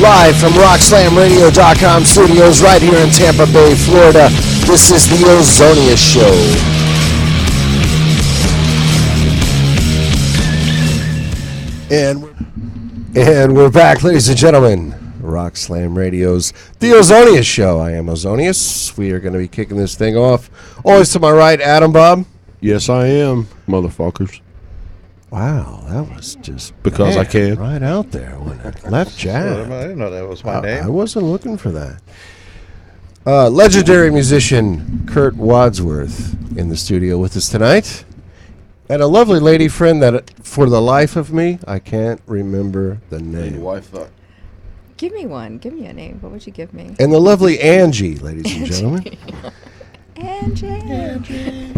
Live from RockSlamRadio.com studios right here in Tampa Bay, Florida. This is the Ozonious Show. And we're back, ladies and gentlemen. Rock Slam Radio's The Ozonious Show. I am Ozonious. We are going to be kicking this thing off. Always to my right, Adam Bob. Yes, I am, motherfuckers. Wow, that was just because I can. Right out there. Left jab. I didn't know that was my name. I wasn't looking for that. Legendary musician Kurt Wadsworth in the studio with us tonight. And a lovely lady friend that, for the life of me, I can't remember the name. Give me one. Give me a name. What would you give me? And the lovely Angie, ladies and gentlemen. Angie.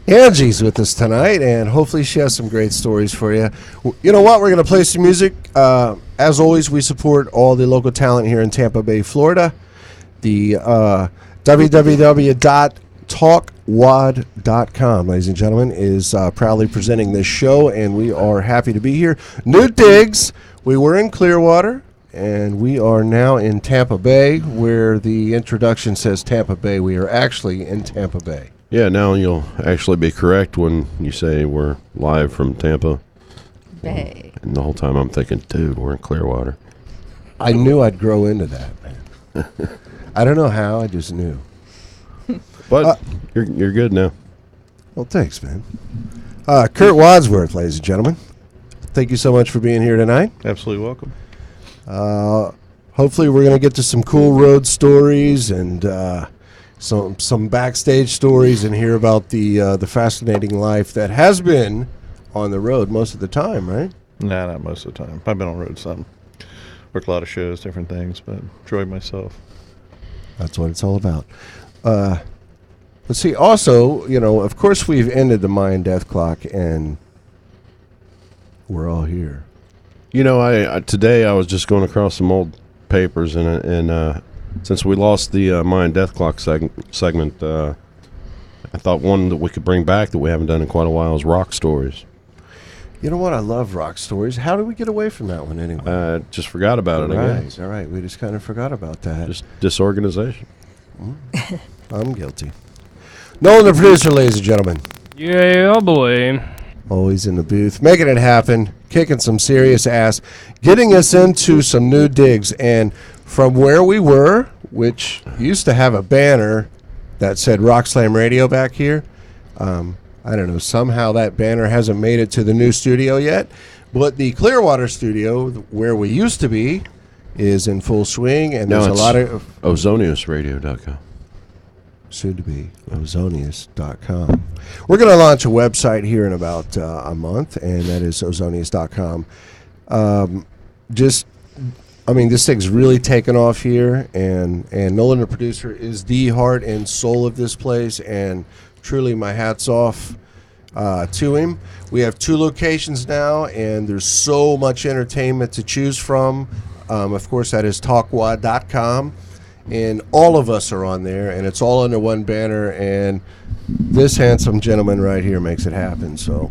Angie's with us tonight, and hopefully she has some great stories for you. You know what? We're going to play some music. As always, we support all the local talent here in Tampa Bay, Florida. The www.talkwad.com, ladies and gentlemen, is proudly presenting this show, and we are happy to be here. New digs. We were in Clearwater, and we are now in Tampa Bay, where the introduction says Tampa Bay. We are actually in Tampa Bay. Yeah, now you'll actually be correct when you say we're live from Tampa Bay. And the whole time I'm thinking, dude, we're in Clearwater. I knew I'd grow into that, man. I don't know how, I just knew. But you're good now. Well, thanks, man. Kurt Wadsworth, ladies and gentlemen. Thank you so much for being here tonight. Absolutely welcome. Hopefully we're going to get to some cool road stories and some backstage stories and hear about the fascinating life that has been on the road most of the time, right? Nah, not most of the time. I've been on the road some. Worked a lot of shows, different things, but enjoyed myself. That's what it's all about. Let's see. Also, you know, of course, we've ended the Mayan death clock, and we're all here. You know, I today I was just going across some old papers, and since we lost the Mayan death clock segment, I thought one that we could bring back that we haven't done in quite a while is rock stories. You know what? I love rock stories. How did we get away from that one anyway? Just forgot about it again. All right. We just kind of forgot about that. Just disorganization. I'm guilty. Nolan, the producer, ladies and gentlemen. Yeah, boy. Always in the booth, making it happen, kicking some serious ass, getting us into some new digs. And from where we were, which used to have a banner that said Rock Slam Radio back here, I don't know, somehow that banner hasn't made it to the new studio yet. But the Clearwater studio, where we used to be, is in full swing. And there's a lot of OzoniousRadio.com. Soon to be Ozonious.com. We're going to launch a website here in about a month, and that is Ozonious.com. This thing's really taken off here, and Nolan, the producer, is the heart and soul of this place, and truly my hat's off to him. We have 2 locations now, and there's so much entertainment to choose from. Of course, that is talkwad.com. And all of us are on there, and it's all under one banner, and this handsome gentleman right here makes it happen. So,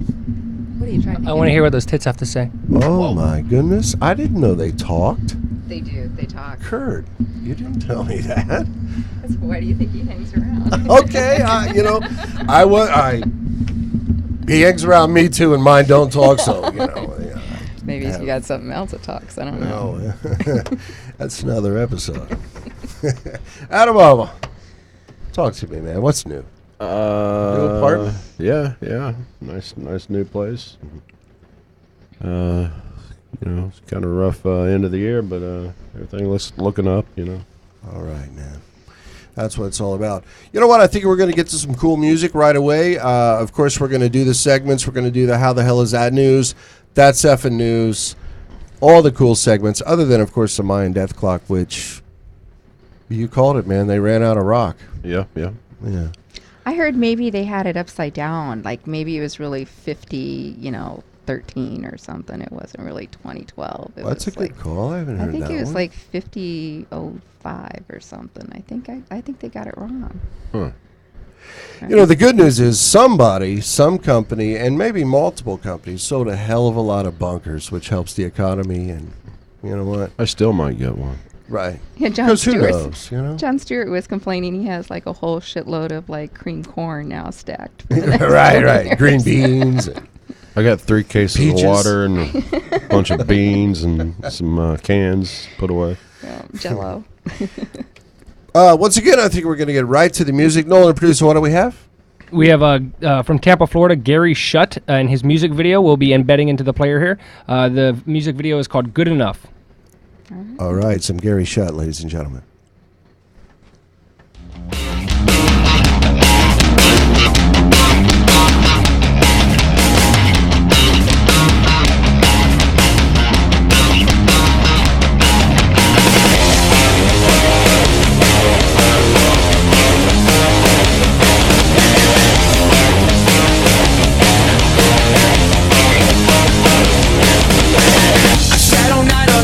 What are you trying to I want to hear what those tits have to say. oh my goodness, I didn't know they talked. They do. They talk. Kurt, you didn't tell me that. Why do you think he hangs around? Okay, he hangs around me too, and mine don't talk. So Maybe you got something else that talks. I don't know. no, that's another episode. Adam Alva, talk to me, man. What's new? New apartment? Yeah. Nice new place. It's kind of a rough end of the year, but everything looking up, All right, man. That's what it's all about. You know what? I think we're going to get to some cool music right away. Of course, we're going to do the segments. We're going to do the How the Hell Is That News? That's Effing News. All the cool segments, other than, of course, the Mayan Death Clock, which you called it, man. They ran out of rock. Yeah. I heard maybe they had it upside down. Like maybe it was really 13 or something. It wasn't really 2012. That's a good call. I haven't heard that. I think it was one. like 5005 or something. I think they got it wrong. Huh. You know, the good news is somebody, some company, and maybe multiple companies sold a hell of a lot of bunkers, which helps the economy and you know what? I still might get one. Right. Yeah, John 'Cause who Stewart. knows, you know? John Stewart was complaining he has like a whole shitload of like cream corn now stacked. For the next Right, 20 right. years. Green beans. I got 3 cases Peaches. of water and a bunch of beans and some cans put away. Jello. Once again, I think we're going to get right to the music. Nolan, producer, what do we have? We have from Tampa, Florida, Gary Shutt, and his music video we'll be embedding into the player here. The music video is called Good Enough. All right, some Gary Shutt, ladies and gentlemen.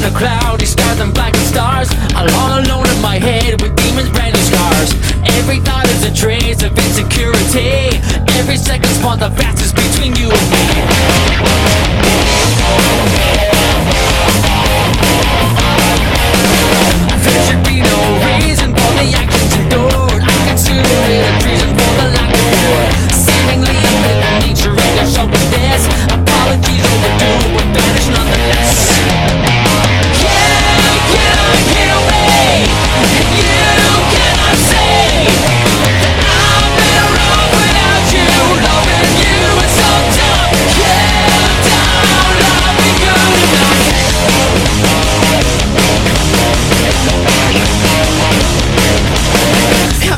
Cloudy skies and blackened stars. I'm all alone in my head with demons, brand new scars. Every thought is a trace of insecurity. Every second spawns the fastest between you and me. There should be no reason for the actions endured. I consider it a treason for the lack of war. Seemingly amid the nature of your selfishness. Apologies overdue, but vanish nonetheless.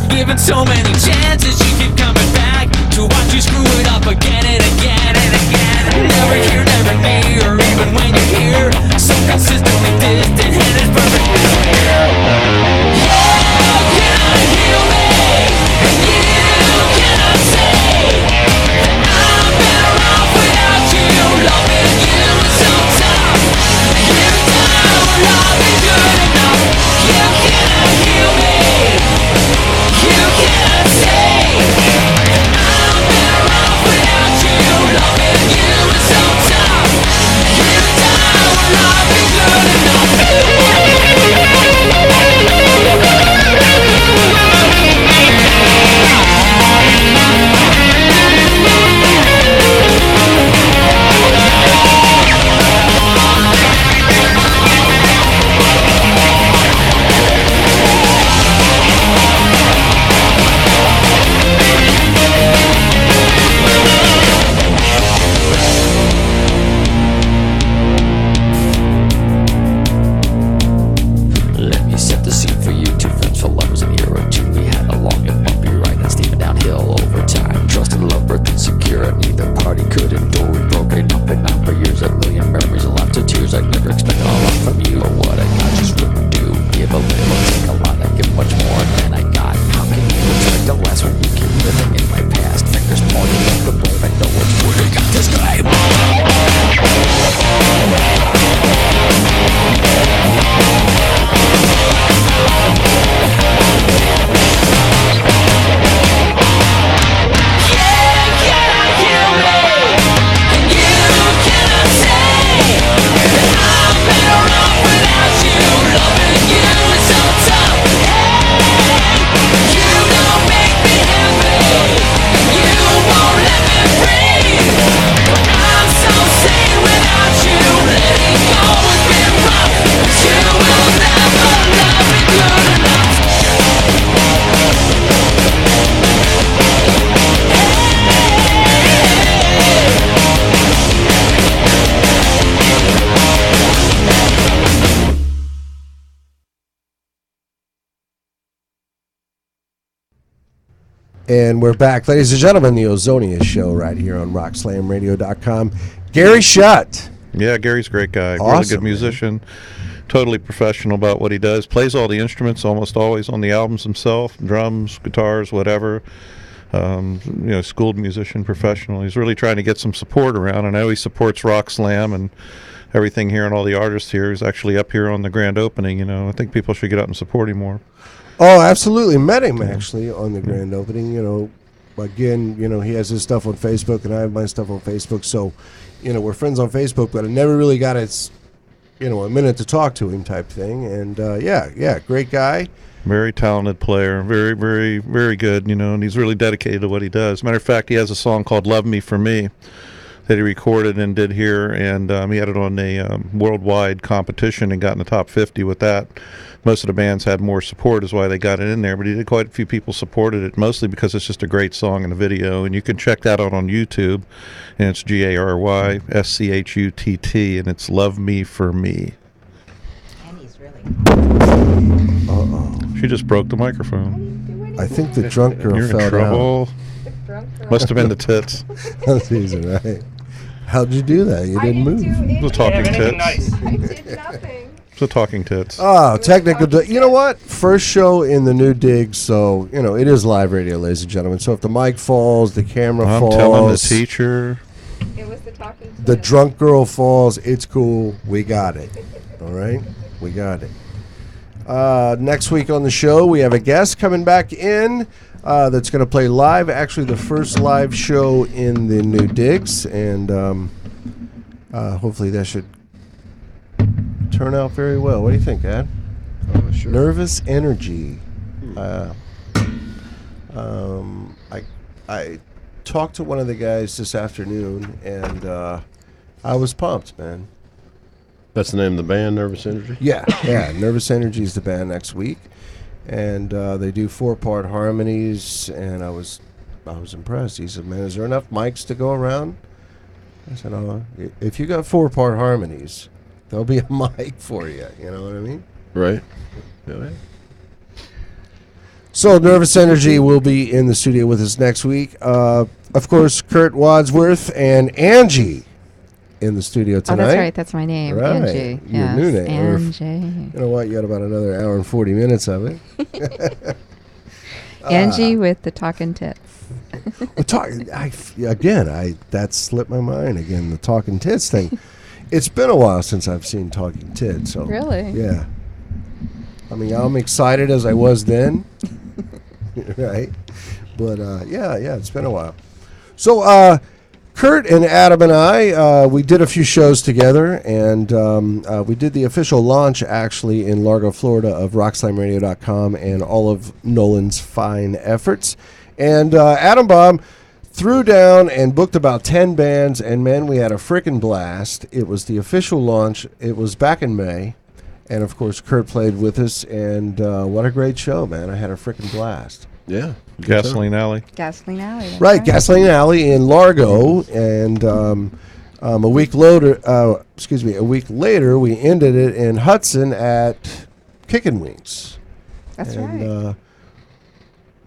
Given so many chances, you keep coming back to watch you screw it up again and again and again. Never here, never near, even when you're here, so consistently distant and it's perfectly clear. You cannot heal me, and you cannot say that I'm better off without you. Loving you is so tough. You don't love me good enough. You cannot heal me. You cannot say I'm better off without you. Loving you is so tough. You don't love me good Let me set the scene for you. 2 friends for lovers, a year or 2. We had a long and bumpy ride and steaming downhill over time. Trust and love, birth insecure, and neither party could endure. We broke it up and out for years, a million memories and lots of tears. I'd never expected a lot from you, or what I got just wouldn't do. Give a little, take a lot, I give much more than I got. How can you expect the last when you keep living in my past? Fingers pointing at the blame, I know what's what I got this time. And we're back, ladies and gentlemen, the Ozonious Show right here on RockSlamRadio.com. Gary Shutt. Yeah, Gary's a great guy. Really Awesome, good musician. Totally professional about what he does. Plays all the instruments almost always on the albums himself. Drums, guitars, whatever. Schooled musician, professional. He's really trying to get some support around. I know he supports Rock Slam and everything here and all the artists here. He's actually up here on the grand opening. I think people should get out and support him more. Oh, absolutely. Met him, actually, on the grand opening. Again, he has his stuff on Facebook, and I have my stuff on Facebook. So, we're friends on Facebook, but I never really got to a minute to talk to him type thing. And great guy. Very talented player, very, very, very good, and he's really dedicated to what he does. Matter of fact, he has a song called Love Me For Me that he recorded and did here, and he had it on a worldwide competition and got in the top 50 with that. Most of the bands had more support is why they got it in there, but he did quite a few people supported it, mostly because it's just a great song in the video, and you can check that out on YouTube, and it's GARYSCHUTT, and it's Love Me For Me. She just broke the microphone. I think the drunk girl You're fell in trouble. down. Must have been the tits. That's easy, right? How'd you do that? You didn't move. The talking tits. Nice. I did nothing. The talking tits. Oh, technical. You know what? First show in the new dig, so it is live radio, ladies and gentlemen. So if the mic falls, the camera I'm falls, telling the teacher. It was the talking. the drunk girl falls, it's cool. We got it. All right, we got it. Next week on the show, we have a guest coming back in that's going to play live. Actually, the first live show in the new digs, and hopefully that should turn out very well. What do you think, Ad? Oh, sure. Nervous Energy. I talked to one of the guys this afternoon, and I was pumped, man. That's the name of the band, Nervous Energy? Yeah. Nervous Energy is the band next week, and they do 4-part harmonies, and I was impressed. He said, "Man, is there enough mics to go around?" I said, "Oh, if you got 4-part harmonies, there'll be a mic for you." You know what I mean? Right. Yeah. So Nervous Energy will be in the studio with us next week. Of course, Kurt Wadsworth and Angie in the studio tonight. Oh, that's right. That's my name, Right. Angie. Your Yes, new name. Angie. You know what? You got about another hour and 40 minutes of it. Angie with the talking tits. That slipped my mind again. The talking tits thing. It's been a while since I've seen talking tits. So Really? yeah. I mean, I'm excited as I was then, right? But it's been a while. So Kurt and Adam and I, we did a few shows together, and we did the official launch actually in Largo, Florida, of RockSlimeRadio.com and all of Nolan's fine efforts. And Adam Bob threw down and booked about 10 bands, and man, we had a frickin' blast. It was the official launch. It was back in May, and of course Kurt played with us, and what a great show, man. I had a frickin' blast. Yeah. Gasoline Alley. Gasoline Alley. that's Right, Gasoline Alley in Largo, and a week later, we ended it in Hudson at Kickin' Wings. That's And, right.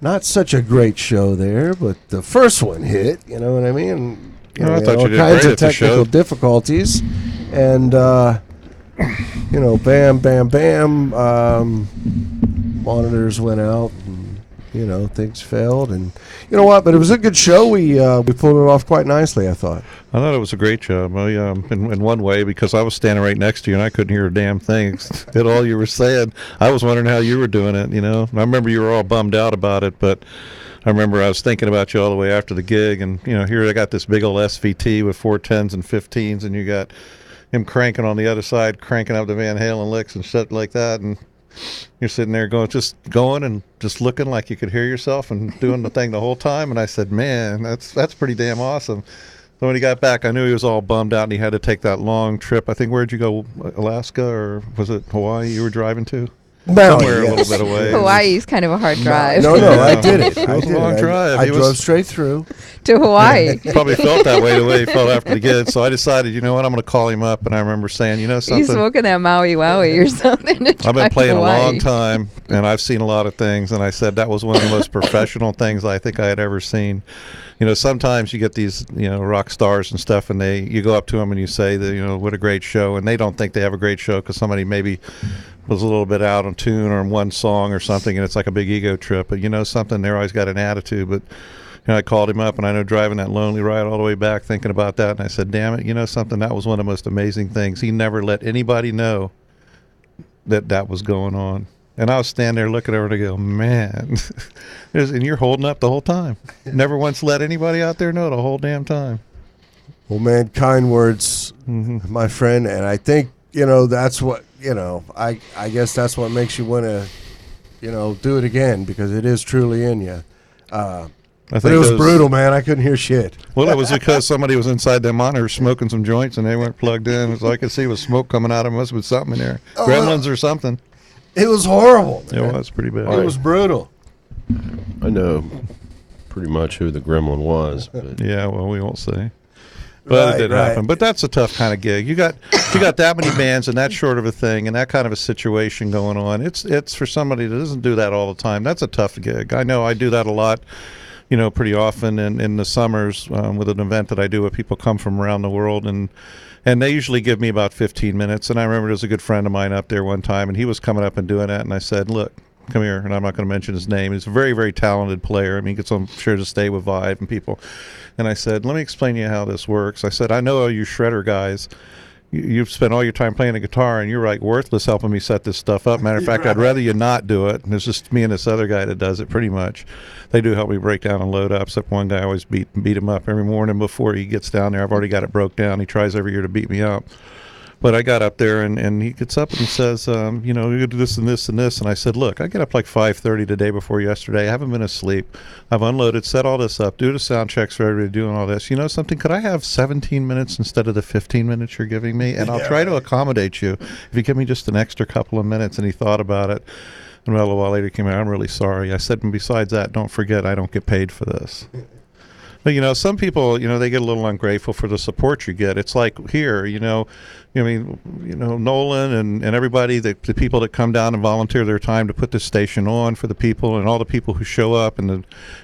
Not such a great show there, but the first one hit. You know what I mean? Oh, I we had thought you all did kinds great of at the technical show. difficulties, and bam, bam, bam. Monitors went out, and things failed, and you know what? But it was a good show. We pulled it off quite nicely, I thought. I thought it was a great job. In one way, because I was standing right next to you and I couldn't hear a damn thing at all you were saying. I was wondering how you were doing it. I remember you were all bummed out about it, but I remember I was thinking about you all the way after the gig. And here I got this big old SVT with 410s and 15s, and you got him cranking on the other side, cranking up the Van Halen licks and shit like that, and you're sitting there going and just looking like you could hear yourself and doing the thing the whole time. And I said, man, that's pretty damn awesome. So when he got back, I knew he was all bummed out and he had to take that long trip. I think, where'd you go? Alaska, or was it Hawaii you were driving to? Somewhere a little bit away. Hawaii's kind of a hard drive. No, I did it. It was a long drive. I He was- drove straight through. To Hawaii. Probably felt that way the way he felt after the gig. So I decided, you know what, I'm going to call him up. And I remember saying, He's something. smoking that Maui Wowie or something. I've been playing a Hawaii. long time, and I've seen a lot of things. And I said that was one of the most professional things I think I had ever seen. Sometimes you get these, rock stars and stuff, and you go up to them and you say that, what a great show, and they don't think they have a great show because somebody maybe was a little bit out on tune or in one song or something, and it's like a big ego trip. But something, they're always got an attitude. But I called him up, and I know driving that lonely ride all the way back, thinking about that, and I said, damn it, something, that was one of the most amazing things. He never let anybody know that was going on. And I was standing there looking over and I go, man, and you're holding up the whole time. Never once let anybody out there know the whole damn time. Well, man, kind words, my friend, and I think that's what I guess that's what makes you want to do it again, because it is truly in you. But it was brutal, man. I couldn't hear shit. Well, it was because somebody was inside that monitor smoking some joints and they weren't plugged in. So I could see was smoke coming out of them. Must have been something in there. Gremlins or something. It was horrible, man. It was pretty bad. It was brutal. I know pretty much who the gremlin was. But Yeah, well, we won't say. But it did happen. But that's a tough kind of gig. You got that many bands and that short of a thing and that kind of a situation going on. It's for somebody that doesn't do that all the time. That's a tough gig. I know I do that a lot, pretty often in the summers with an event that I do where people come from around the world, and they usually give me about 15 minutes. And I remember there was a good friend of mine up there one time, and he was coming up and doing that, and I said, look, come here, and I'm not going to mention his name. He's a very, very talented player. I mean, he gets on sure to stay with Vive and people. And I said, let me explain to you how this works. I said, I know all you shredder guys. You've spent all your time playing the guitar, and you're like worthless helping me set this stuff up. Matter of fact, I'd rather you not do it. And it's just me and this other guy that does it pretty much. They do help me break down and load up, except one guy I always beat him up every morning before he gets down there. I've already got it broke down. He tries every year to beat me up. But I got up there, and he gets up and he says, you're going to do this and this and this. And I said, look, I get up like 5:30 the day before yesterday. I haven't been asleep. I've unloaded, set all this up, do the sound checks for everybody doing all this. You know something? Could I have 17 minutes instead of the 15 minutes you're giving me? And I'll try to accommodate you if you give me just an extra couple of minutes. And he thought about it. And a little while later he came out, I'm really sorry. I said, and besides that, don't forget, I don't get paid for this. But, some people, they get a little ungrateful for the support you get. It's like here, Nolan and everybody, the people that come down and volunteer their time to put this station on for the people, and all the people who show up, and the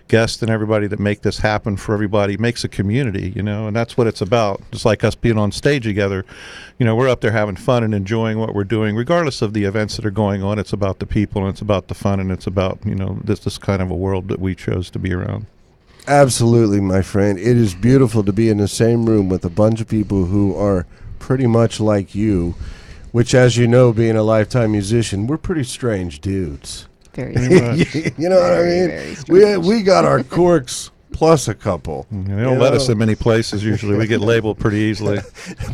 guests and everybody that make this happen for everybody, makes a community, and that's what it's about. Just like us being on stage together, we're up there having fun and enjoying what we're doing, regardless of the events that are going on. It's about the people, and it's about the fun, and it's about, this kind of a world that we chose to be around. Absolutely, my friend. It is beautiful to be in the same room with a bunch of people who are pretty much like you, which, as you know, being a lifetime musician, we're pretty strange dudes. Very strange. You know what I mean? Very strange. We got our quirks plus a couple. They don't let us in many places usually. We get labeled pretty easily.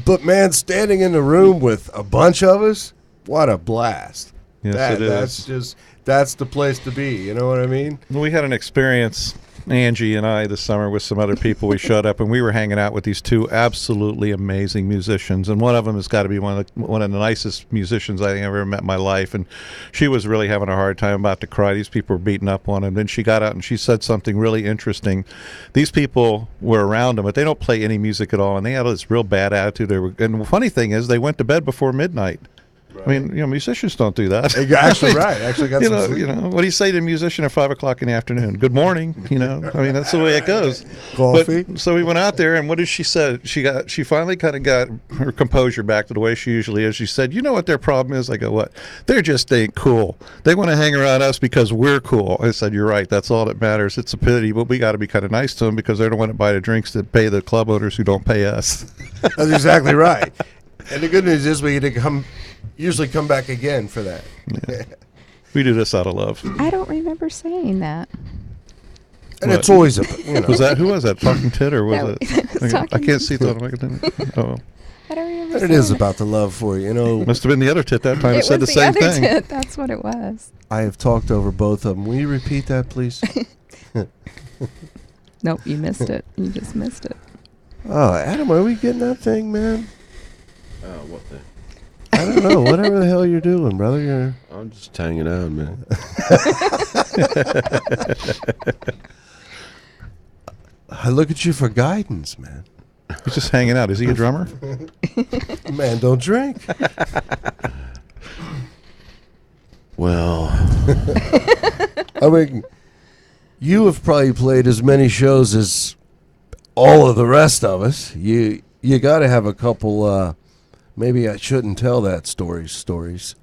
But, man, standing in the room with a bunch of us, what a blast. Yes, it is. That's the place to be. You know what I mean? Well, we had an experience, Angie and I, this summer with some other people. We showed up and we were hanging out with these two absolutely amazing musicians, and one of them has got to be one of the nicest musicians I think I've ever met in my life. And she was really having a hard time, about to cry. These people were beating up on her. Then she got out and she said something really interesting. These people were around them, but they don't play any music at all, and they had this real bad attitude. And the funny thing is, they went to bed before midnight. Right. I mean, musicians don't do that. Actually, right. Actually, got some sleep. What do you say to a musician at 5 o'clock in the afternoon? Good morning. I mean, that's the way it goes. Coffee. But, so we went out there, and what did she say? She finally kind of got her composure back to the way she usually is. She said, "You know what their problem is?" I go, "What? They're just ain't cool. They want to hang around us because we're cool." I said, "You're right. That's all that matters. It's a pity, but we got to be kind of nice to them because they're the one to buy the drinks that pay the club owners who don't pay us." That's exactly right. And the good news is we get to usually come back again for that. Yeah. We do this out of love. I don't remember saying that. And it's always Was that, who was that? Talking Tit, or was No, it? I can't see that. Oh. I don't remember. But it is about the love for you, Must have been the other tit that time. It It said the was same other thing. tit. That's what it was. I have talked over both of them. Will you repeat that, please? Nope, you missed it. You just missed it. Oh, Adam, are we getting that thing, man? what the? I don't know. Whatever the hell you're doing, brother. I'm just hanging out, man. I look at you for guidance, man. He's just hanging out. Is he a drummer? Man, don't drink. Well, I mean, you have probably played as many shows as all of the rest of us. You got to have a couple. Maybe I shouldn't tell that stories.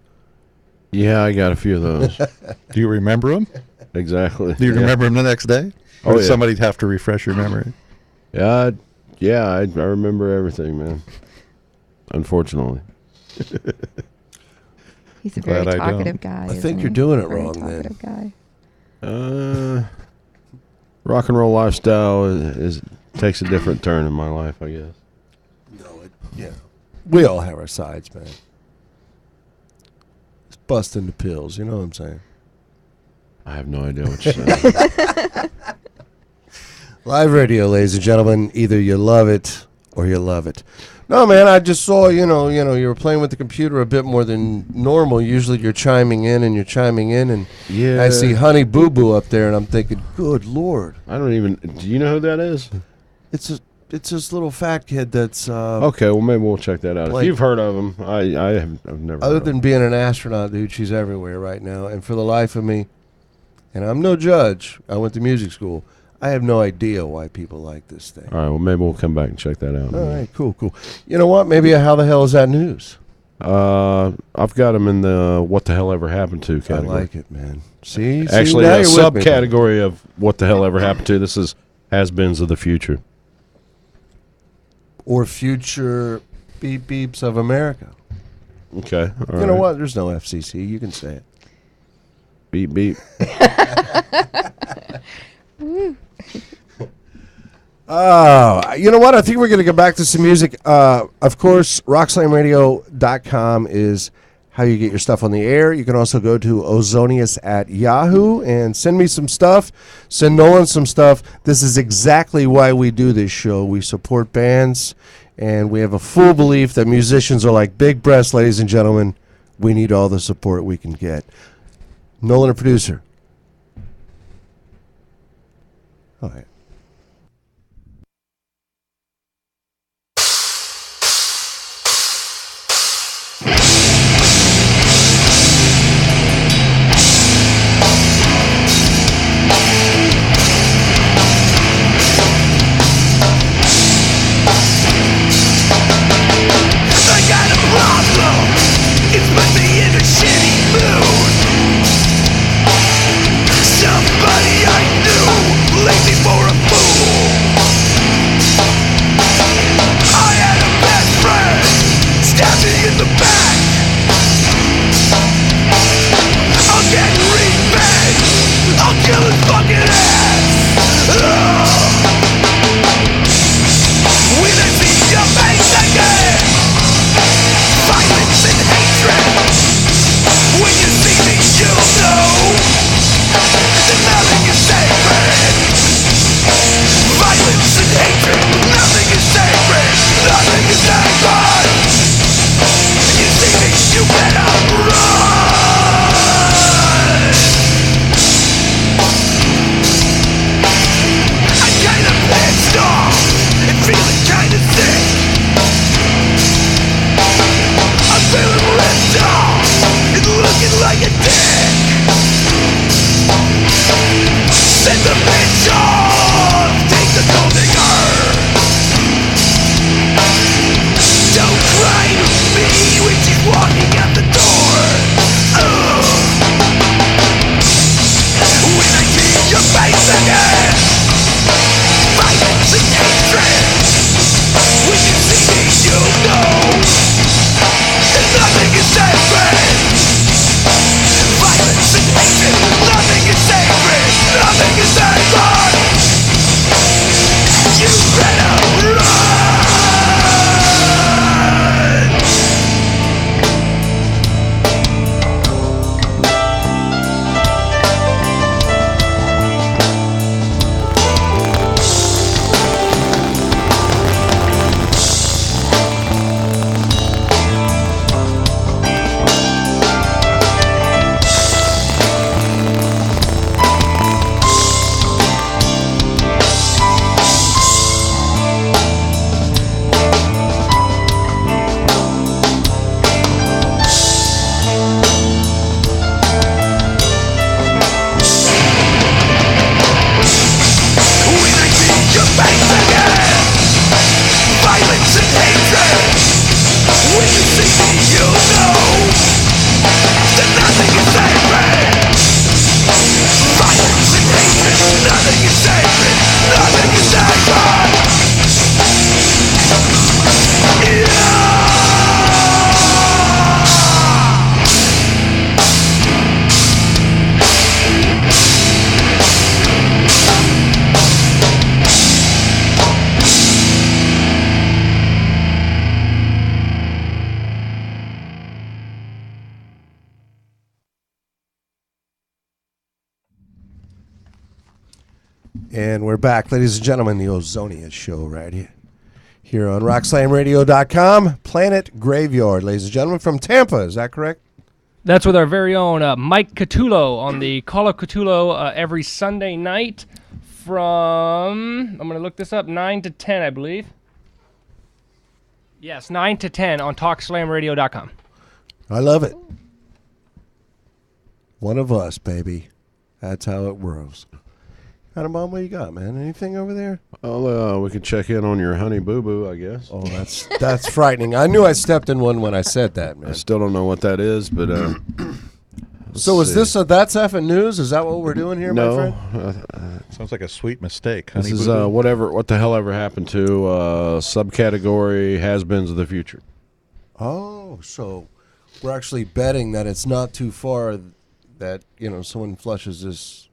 yeah, I got a few of those. Do you remember him? Exactly. Do you remember him the next day? Or Oh, did yeah. somebody have to refresh your memory? Yeah, I remember everything, man. Unfortunately. He's a very Glad I don't. talkative guy. I think isn't you're he? doing it Very wrong, then. talkative guy. Rock and roll lifestyle is takes a different turn in my life, I guess. No, yeah. We all have our sides, man. busting the pills. You know what I'm saying? I have no idea what you're saying. Live radio, ladies and gentlemen. Either you love it or you love it. No, man, I just saw, you were playing with the computer a bit more than normal. Usually you're chiming in, and Yeah. I see Honey Boo Boo up there, and I'm thinking, good Lord. I don't even. Do you know who that is? It's this little fat kid that's... Okay, well, maybe we'll check that out. Like- If you've heard of him, I've never Other heard than being an astronaut, dude, she's everywhere right now. And for the life of me, and I'm no judge, I went to music school, I have no idea why people like this thing. All right, well, maybe we'll come back and check that out. All right, cool. You know what? Maybe how the hell is that news? I've got him in the what the hell ever happened to category. I like it, man. See? Actually, now a you're with me. subcategory of what the hell ever happened to. This is has-beens of the future. Or future beep beeps of America. Okay. All You know right. what? There's no FCC. You can say it. Beep, beep. Oh, you know what? I think we're going to get back to some music. Of course, rockslamradio.com is how you get your stuff on the air. You can also go to Ozonious at Yahoo and send me some stuff. Send Nolan some stuff. This is exactly why we do this show. We support bands, and we have a full belief that musicians are like big breasts, ladies and gentlemen. We need all the support we can get. Nolan, a producer. All right. I got a problem. It's put me in a shitty mood. Somebody I knew left me for a And we're back, ladies and gentlemen, the Ozonious Show right here on RockSlamRadio.com. Planet Graveyard, ladies and gentlemen, from Tampa. Is that correct? That's with our very own Mike Catullo on the Call of Catullo every Sunday night from, I'm going to look this up, 9 to 10, I believe. Yes, 9 to 10 on TalkSlamRadio.com. I love it. One of us, baby. That's how it works. Adam Bomb, what you got, man? Anything over there? Well, we can check in on your honey boo boo, I guess. Oh, that's frightening. I knew I stepped in one when I said that, man. I still don't know what that is, but So is this That's Effing News? Is that what we're doing here, my friend? Sounds like a sweet mistake. This Honey is Boo Boo. what the hell ever happened to subcategory has-beens of the future. Oh, so we're actually betting that it's not too far that, someone flushes this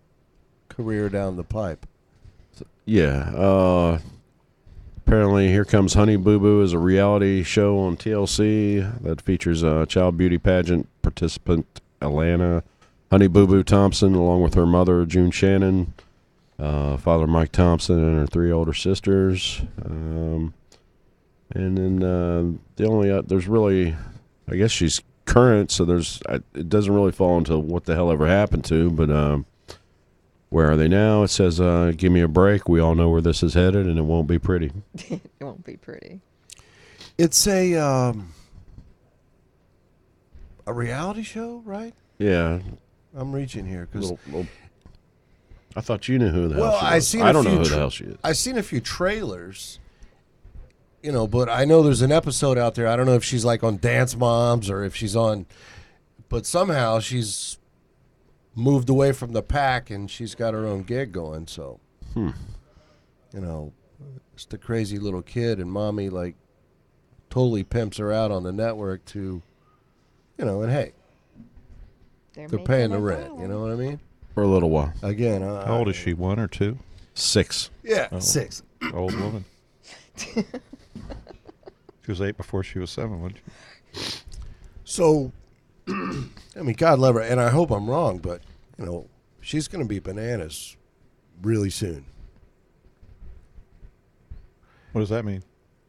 career down the pipe. Yeah. Apparently, Here Comes Honey Boo Boo is a reality show on TLC that features a child beauty pageant participant, Alana Honey Boo Boo Thompson, along with her mother, June Shannon, father Mike Thompson, and her 3 older sisters. And then there's really, I guess she's current, so it doesn't really fall into what the hell ever happened to, but where are they now? It says, give me a break. We all know where this is headed, and it won't be pretty. It won't be pretty. It's a reality show, right? Yeah. I'm reaching here because I thought you knew who the hell Well, she was. I don't know who the hell she is. I've seen a few trailers, but I know there's an episode out there. I don't know if she's like on Dance Moms or if she's on, but somehow she's moved away from the pack and she's got her own gig going. So, it's the crazy little kid and mommy like totally pimps her out on the network to, and hey, they're paying the rent. You know what I mean? For a little while. Again, How old is she? 1 or 2? 6. Yeah, Oh. 6. Old woman. She was 8 before she was 7, wasn't she? So, God love her, and I hope I'm wrong, but she's going to be bananas really soon. What does that mean?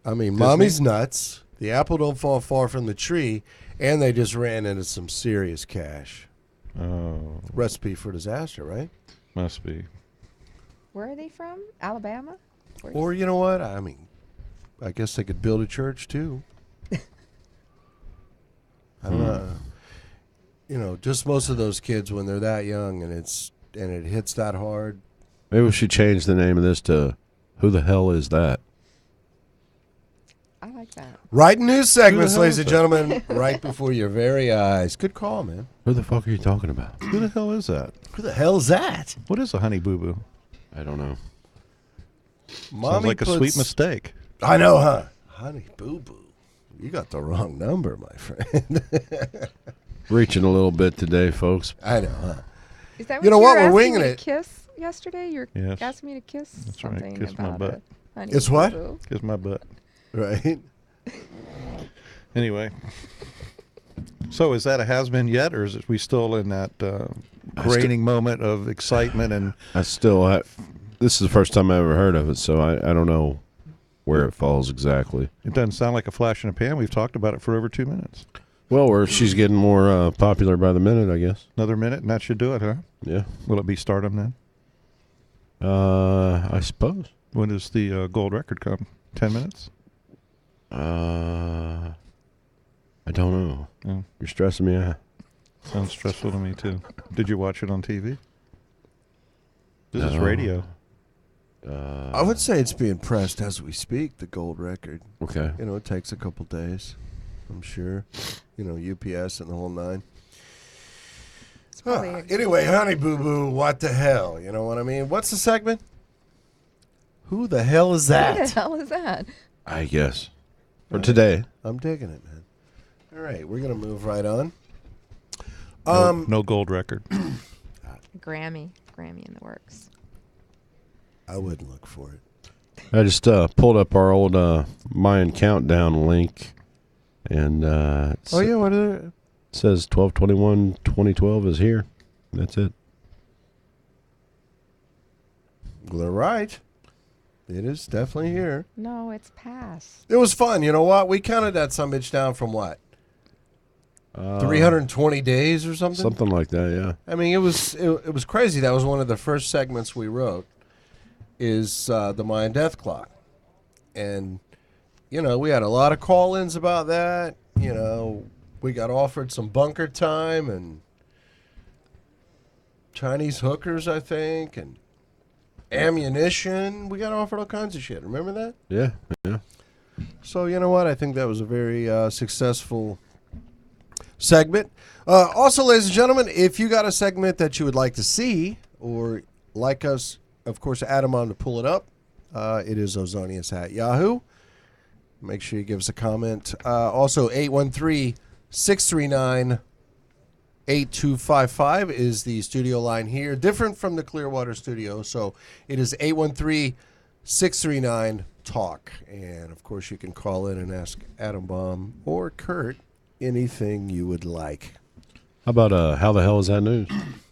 Mommy's nuts. The apple don't fall far from the tree, and they just ran into some serious cash. Oh, Recipe for disaster, right? must be. Where are they from? Alabama? Or you know what? I guess they could build a church too. I don't know. Just most of those kids when they're that young and it hits that hard. Maybe we should change the name of this to Who the Hell Is That? I like that. Right in news segments, hell ladies is and gentlemen, right before your very eyes. Good call, man. Who the fuck are you talking about? Who the hell is that? Who the hell's that? What is a Honey Boo Boo? I don't know. Sounds like a sweet mistake. I know, huh? Honey Boo Boo. You got the wrong number, my friend. Reaching a little bit today, folks. I know, huh? Is that what You know you what? were We're asking winging me it. to kiss yesterday? You're Yes. asking me to kiss That's right, something kiss my about butt. it. Honey It's what? Boo Boo. Kiss my butt. Right? Anyway. So is that a has-been yet, or is we still in that grating moment of excitement? And This is the first time I ever heard of it, so I don't know where it falls exactly. it doesn't sound like a flash in a pan. We've talked about it for over 2 minutes. Well, she's getting more popular by the minute, I guess. Another minute, and that should do it, huh? Yeah. Will it be stardom then? I suppose. When does the gold record come? 10 minutes? I don't know. Oh, You're stressing me out. sounds stressful to me, too. Did you watch it on TV? This is No. radio. I would say it's being pressed as we speak, the gold record. Okay. It takes a couple days, I'm sure. UPS and the whole nine. probably a- Anyway, Honey Boo Boo, what the hell? You know what I mean? What's the segment? Who the hell is Who the that? hell is that? I guess. For today. I'm digging it, man. All right, we're going to move right on. No gold record. Grammy in the works. I wouldn't look for it. I just pulled up our old Mayan countdown link, and Oh, yeah, what are they? it says 12/21/2012 is here. That's it. They're right. It is definitely here. No, it's past. It was fun. You know what? We counted that summit down from what? 320 days or something? Something like that, yeah. I mean, it was crazy. That was one of the first segments we wrote, is the Mayan Death Clock. And, you know, we had a lot of call-ins about that. You know, we got offered some bunker time and Chinese hookers, I think, and ammunition. We got offered all kinds of shit. Remember that? Yeah, yeah. So, you know what? I think that was a very successful segment. Also, ladies and gentlemen, if you got a segment that you would like to see or like us, of course, add them on to pull it up. It is Ozonious at Yahoo. Make sure you give us a comment. Also, 813-639-8255 is the studio line here. Different from the Clearwater studio. So it is 813-639-TALK. And, of course, you can call in and ask Adam Baum or Kurt anything you would like. How about how the hell is that news?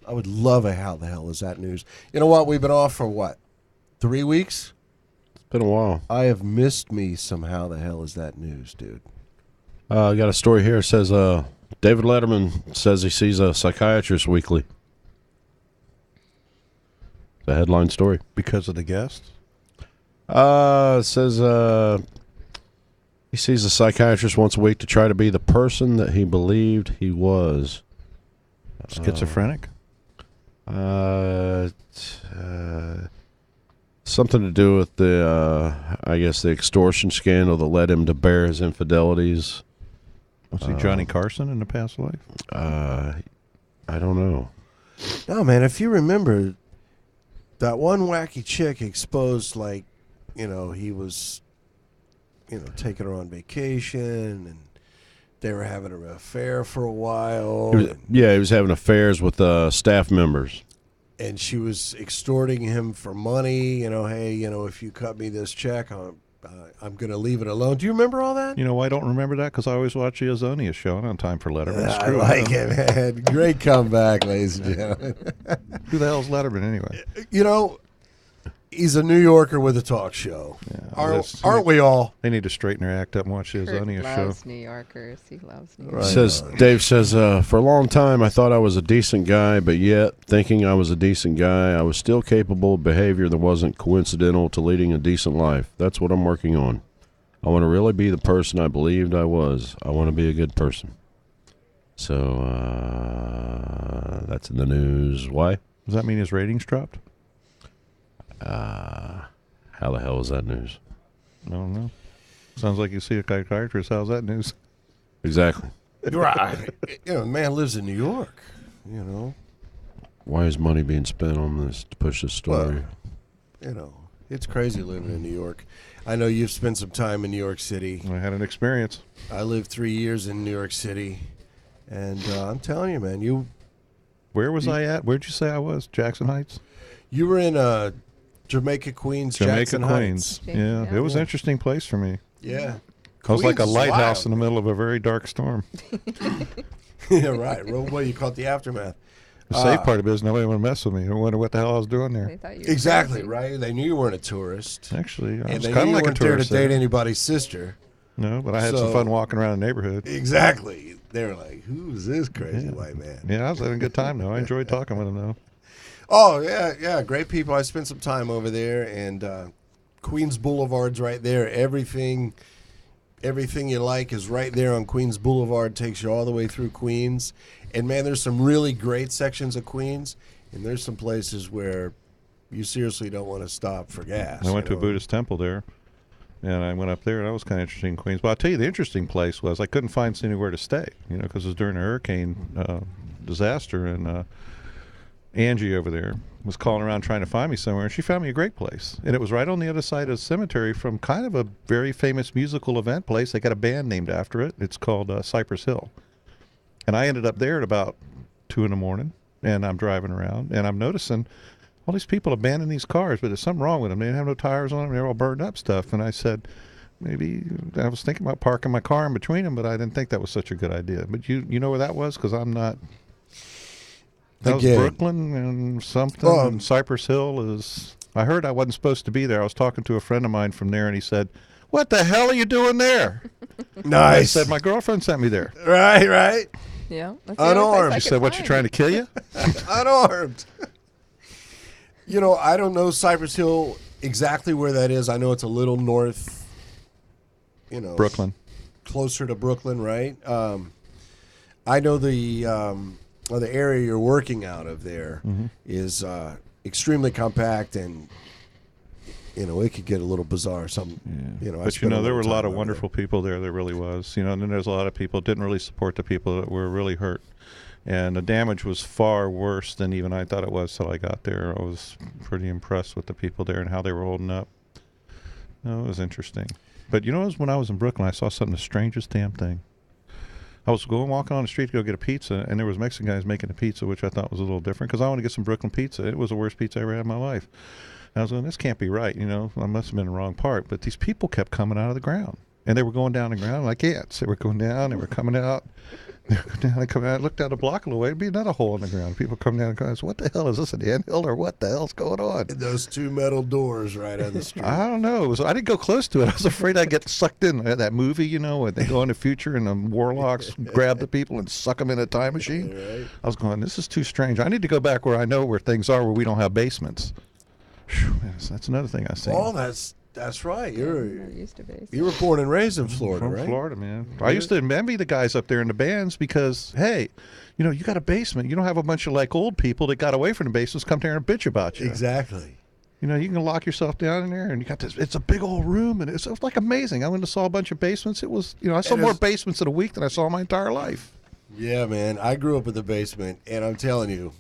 I would love a how the hell is that news. You know what? We've been off for what? 3 weeks? It's been a while. I have missed me some how the hell is that news, dude. I got a story here. It says David Letterman says he sees a psychiatrist weekly. The headline story. Because of the guests? It says he sees a psychiatrist once a week to try to be the person that he believed he was. Schizophrenic? Something to do with the, I guess, the extortion scandal that led him to bear his infidelities. Was he Johnny Carson in the past life? I don't know. No, man, if you remember, that one wacky chick exposed, like, you know, he was, you know, taking her on vacation, and they were having an affair for a while. He was having affairs with staff members. And she was extorting him for money. You know, hey, you know, if you cut me this check, I'm going to leave it alone. Do you remember all that? You know, I don't remember that because I always watch the Ozonious Show. I don't have time for Letterman. I like it, man. Great comeback, ladies and gentlemen. Who the hell's Letterman anyway? You know, he's a New Yorker with a talk show. Yeah, aren't we all? They need to straighten their act up and watch the Kurt Ozonious Show. loves New Yorkers. He loves New Right. Yorkers. Dave says, for a long time I thought I was a decent guy, but yet, thinking I was a decent guy, I was still capable of behavior that wasn't coincidental to leading a decent life. That's what I'm working on. I want to really be the person I believed I was. I want to be a good person. So, that's in the news. Why? Does that mean his ratings dropped? How the hell is that news? I don't know. Sounds like you see a psychiatrist. How's that news? Exactly. Right. You know, the man lives in New York, you know. Why is money being spent on this to push this story? Well, you know, it's crazy living in New York. I know you've spent some time in New York City. I had an experience. I lived 3 years in New York City, and I'm telling you, man, Where was I at? Where'd you say I was? Jackson Heights? you were in Jamaica, Queens, Jackson Queens. Heights. Yeah, Yeah. it was an interesting place for me. Yeah. I was like a Queens is lighthouse in wild. the middle of a very dark storm. Yeah, right. Well, you call it the aftermath. The safe part of it is nobody would mess with me. I wonder what the hell I was doing They there. thought you were Exactly, crazy. right? They knew you weren't a tourist. Actually, I And was they kind knew of you like a weren't there to tourist. date there. anybody's sister. No, but I had So- some fun walking around the neighborhood. Exactly. They were like, who's this crazy Yeah. white man? Yeah, I was having a good time though. I enjoyed talking with him though. Oh, yeah, great people. I spent some time over there, and Queens Boulevard's right there. Everything you like is right there on Queens Boulevard. Takes you all the way through Queens. And, man, there's some really great sections of Queens, and there's some places where you seriously don't want to stop for gas. I went to a you know? Buddhist temple there, and I went up there, and that was kind of interesting in Queens. But I'll tell you, the interesting place was I couldn't find anywhere to stay, because it was during a hurricane disaster, and Angie over there was calling around trying to find me somewhere, and she found me a great place. And it was right on the other side of the cemetery from kind of a very famous musical event place. They got a band named after it. It's called Cypress Hill. And I ended up there at about 2 a.m, and I'm driving around, and I'm noticing all these people abandoning these cars, but there's something wrong with them. They didn't have no tires on them. They're all burned up stuff. And I said, maybe I was thinking about parking my car in between them, but I didn't think that was such a good idea. But you know where that was? Because I'm not. That was Again. Brooklyn and something. Well, and Cypress Hill is. I heard I wasn't supposed to be there. I was talking to a friend of mine from there, and he said, "What the hell are you doing there?" I Nice. said, "My girlfriend sent me there." Right. Yeah. That's the only place Unarmed. I She could said, "What, you find. trying to kill you?" Unarmed. I don't know Cypress Hill exactly where that is. I know it's a little north, Brooklyn. closer to Brooklyn, right? I know the area you're working out of there is extremely compact, and it could get a little bizarre. But there were a lot of wonderful people there. There really was. And then there's a lot of people didn't really support the people that were really hurt. And the damage was far worse than even I thought it was till I got there. I was pretty impressed with the people there and how they were holding up. It was interesting. But it was when I was in Brooklyn, I saw something, the strangest damn thing. I was walking on the street to go get a pizza, and there was Mexican guys making a pizza, which I thought was a little different because I want to get some Brooklyn pizza. It was the worst pizza I ever had in my life. And I was going, this can't be right, I must have been in the wrong part. But these people kept coming out of the ground, and they were going down the ground like ants. They were going down, they were coming out. They were going down, they come out. I looked down a block of the way, it'd be another hole in the ground. People come down and go, what the hell is this, an anthill, or what the hell's going on? Those two metal doors right on the street. I don't know. I didn't go close to it. I was afraid I'd get sucked in. That movie, where they go in the future and the warlocks grab the people and suck them in a time machine. Right. I was going, this is too strange. I need to go back where I know where things are, where we don't have basements. Whew, that's another thing I see. Oh, that's right. You're used to base. You were born and raised in Florida, From right? Florida, man. I used to envy the guys up there in the bands because, hey, you got a basement. You don't have a bunch of old people that got away from the basements come there and bitch about you. Exactly. You can lock yourself down in there, and you got this. It's a big old room, and it's like amazing. I went and saw a bunch of basements. It was, I saw more basements in a week than I saw in my entire life. Yeah, man. I grew up in the basement, and I'm telling you,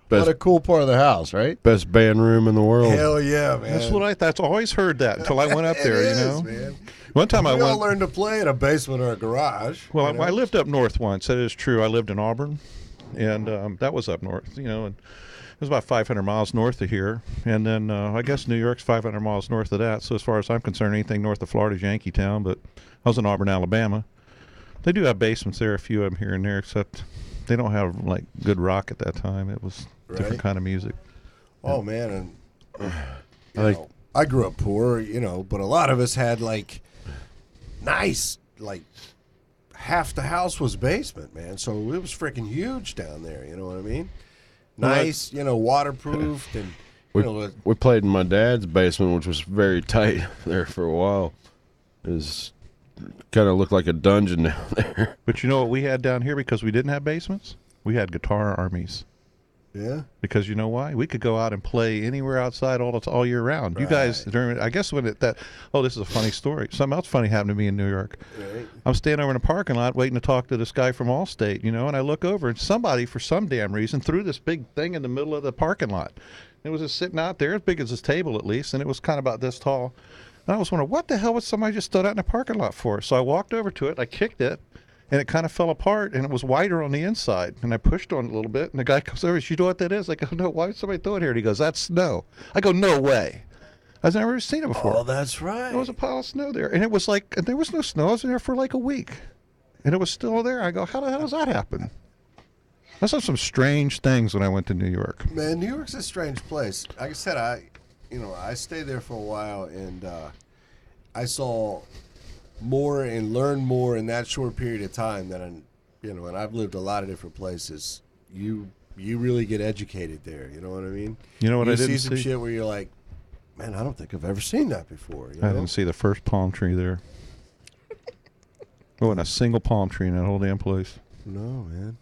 what a cool part of the house, right? Best band room in the world. Hell yeah, man. That's what I've always heard that until I went up there. It is, man. One time I We all went. learned to play in a basement or a garage. Well, I lived up north once. That is true. I lived in Auburn, and that was up north. And it was about 500 miles north of here. And then I guess New York's 500 miles north of that. So as far as I'm concerned, anything north of Florida is Yankee Town. But I was in Auburn, Alabama. They do have basements there, a few of them here and there, except they don't have good rock at that time. It was different kind of music. Oh man, and I grew up poor, but a lot of us had nice, half the house was basement, man. So it was freaking huge down there. You know what I mean? Nice, waterproofed, and we played in my dad's basement, which was very tight there for a while. It was kind of looked like a dungeon down there. But you know what we had down here because we didn't have basements? We had guitar armies. Yeah. Because you know why? We could go out and play anywhere outside all year round. You guys, I guess this is a funny story. Something else funny happened to me in New York. Right. I'm standing over in a parking lot waiting to talk to this guy from Allstate, and I look over and somebody, for some damn reason, threw this big thing in the middle of the parking lot. It was just sitting out there, as big as this table at least, and it was kind of about this tall. And I was wondering, what the hell was somebody just stood out in the parking lot for? So I walked over to it, I kicked it, and it kind of fell apart, and it was wider on the inside. And I pushed on it a little bit, and the guy comes over, you know what that is? I go, no, why did somebody throw it here? And he goes, that's snow. I go, no way. I've never seen it before. Oh, that's right. There was a pile of snow there, and it was and there was no snow. I was in there for a week, and it was still there. I go, how the hell does that happen? I saw some strange things when I went to New York. Man, New York's a strange place. Like I said, I stayed there for a while, and I saw more and learned more in that short period of time than and I've lived a lot of different places. You really get educated there. You know what I mean? You know what I didn't see some see? shit where you're like, man, I don't think I've ever seen that before. I didn't see the first palm tree there. There wasn't a single palm tree in that whole damn place. No, man,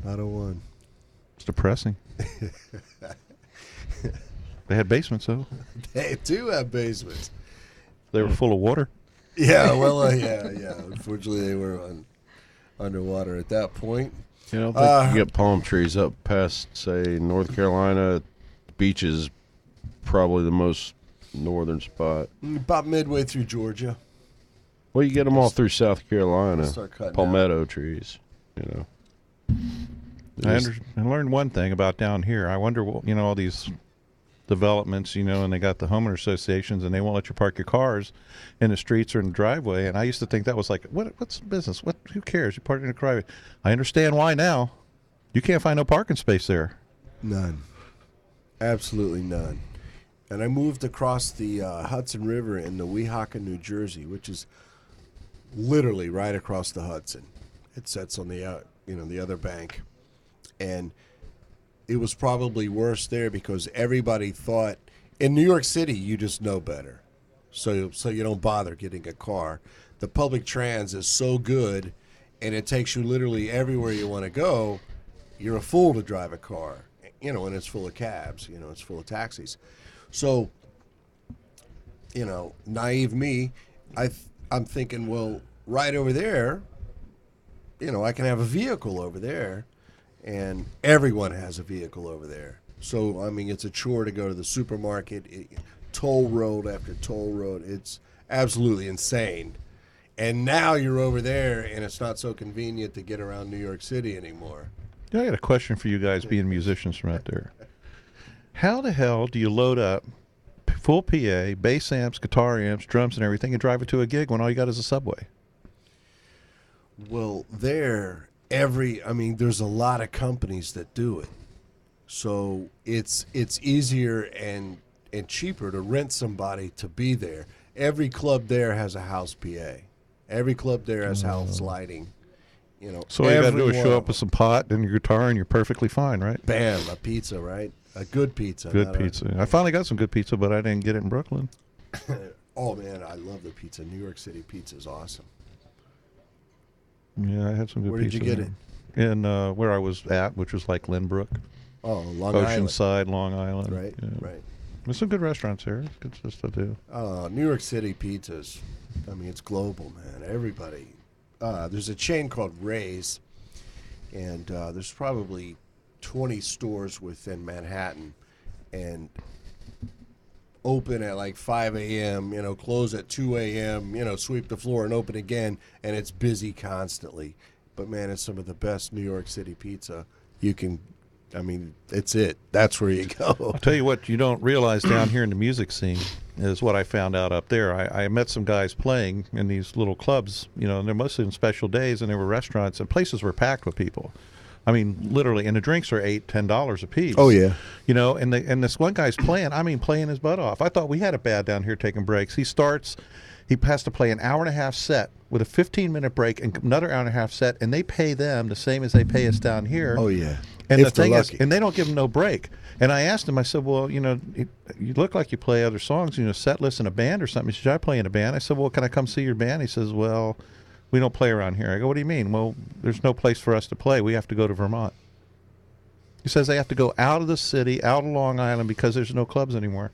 not a one. It's depressing. They had basements though. They do have basements. They were full of water. Yeah, well, yeah. Unfortunately, they were underwater at that point. I don't think you get palm trees up past, say, North Carolina. Beaches, probably the most northern spot. About midway through Georgia. Well, you get them all through South Carolina. Start cutting Palmetto trees, I learned one thing about down here. I wonder, all these developments, and they got the homeowner associations, and they won't let you park your cars in the streets or in the driveway. And I used to think that was what's the business? Who cares? You park in the driveway. I understand why now. You can't find no parking space there. None. Absolutely none. And I moved across the Hudson River in the Weehawken, New Jersey, which is literally right across the Hudson. It sits on the the other bank, and it was probably worse there because everybody thought in New York City you just know better, so you don't bother getting a car. The public trans is so good, and it takes you literally everywhere you want to go. You're a fool to drive a car, and it's full of cabs. It's full of taxis. So, naive me, I'm thinking, well, right over there, I can have a vehicle over there, and everyone has a vehicle over there. So, I mean, it's a chore to go to the supermarket, toll road after toll road. It's absolutely insane. And now you're over there, and it's not so convenient to get around New York City anymore. I got a question for you guys being musicians from out there. How the hell do you load up full PA, bass amps, guitar amps, drums, and everything and drive it to a gig when all you got is a Subway? Well, there's a lot of companies that do it. So it's easier and cheaper to rent somebody to be there. Every club there has a house PA. Every club there has house lighting. So all you got to do is show up with some pot and your guitar, and you're perfectly fine, right? Bam, a pizza, right? A good pizza. Good pizza. I finally got some good pizza, but I didn't get it in Brooklyn. Oh, man, I love the pizza. New York City pizza is awesome. Yeah, I had some good Where pizza. did you get it? In where I was at, which was like Lynbrook. Oh, Long Island. Oceanside, Long Island. Right, yeah. right. There's some good restaurants here. It's good stuff to do. New York City pizzas, it's global, man. Everybody. There's a chain called Ray's, and there's probably 20 stores within Manhattan, and open at like 5 a.m., close at 2 a.m., sweep the floor and open again, and it's busy constantly. But, man, it's some of the best New York City pizza you can. It's it. That's where you go. I'll tell you what you don't realize down here in the music scene is what I found out up there. I met some guys playing in these little clubs, and they're mostly on special days, and there were restaurants, and places were packed with people. Literally, and the drinks are $8-10 a piece. Oh, yeah. And this one guy's playing his butt off. I thought we had it bad down here taking breaks. He has to play an hour and a half set with a 15-minute break and another hour and a half set, and they pay them the same as they pay us down here. Oh, yeah. And If the thing they're is, lucky. and they don't give them no break. And I asked him, I said, well, you look like you play other songs, set list in a band or something. He said, I play in a band. I said, well, can I come see your band? He says, well, we don't play around here. I go, what do you mean? Well, there's no place for us to play. We have to go to Vermont. He says they have to go out of the city, out of Long Island, because there's no clubs anymore.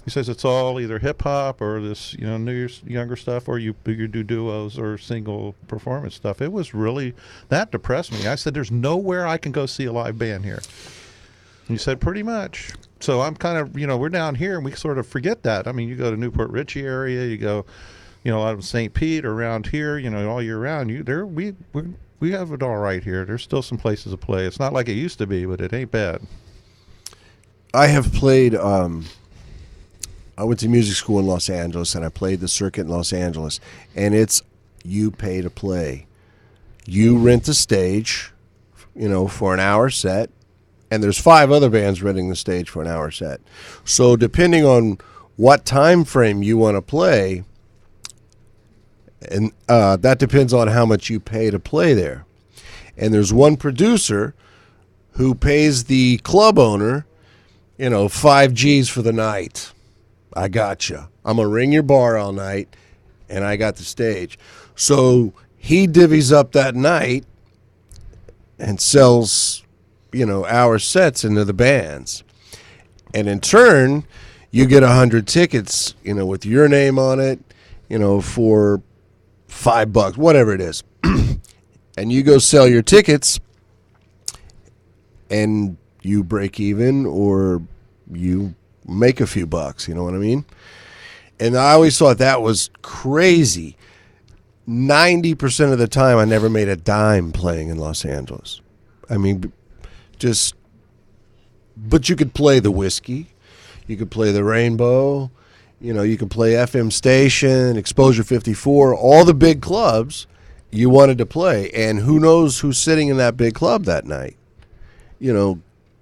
He says it's all either hip hop or this, new younger stuff, or you do duos or single performance stuff. It was really, that depressed me. I said, there's nowhere I can go see a live band here. And he said, pretty much. So I'm kind of, we're down here and we sort of forget that. You go to Newport Richey area, you go, out of St. Pete or around here, all year round. We have it all right here. There's still some places to play. It's not like it used to be, but it ain't bad. I have played. I went to music school in Los Angeles, and I played the circuit in Los Angeles. And it's you pay to play. You rent a stage, for an hour set, and there's 5 other bands renting the stage for an hour set. So depending on what time frame you want to play, and that depends on how much you pay to play there. And there's one producer who pays the club owner, 5 G's for the night. I gotcha. I'm going to ring your bar all night, and I got the stage. So he divvies up that night and sells, hour sets into the bands. And in turn, you get 100 tickets, with your name on it, for $5, whatever it is. And you go sell your tickets, and you break even, or you make a few bucks, you know what I mean? And I always thought that was crazy. 90% of the time, I never made a dime playing in Los Angeles. But you could play the Whiskey, you could play the Rainbow, you could play FM Station, Exposure 54, all the big clubs you wanted to play. And who knows who's sitting in that big club that night?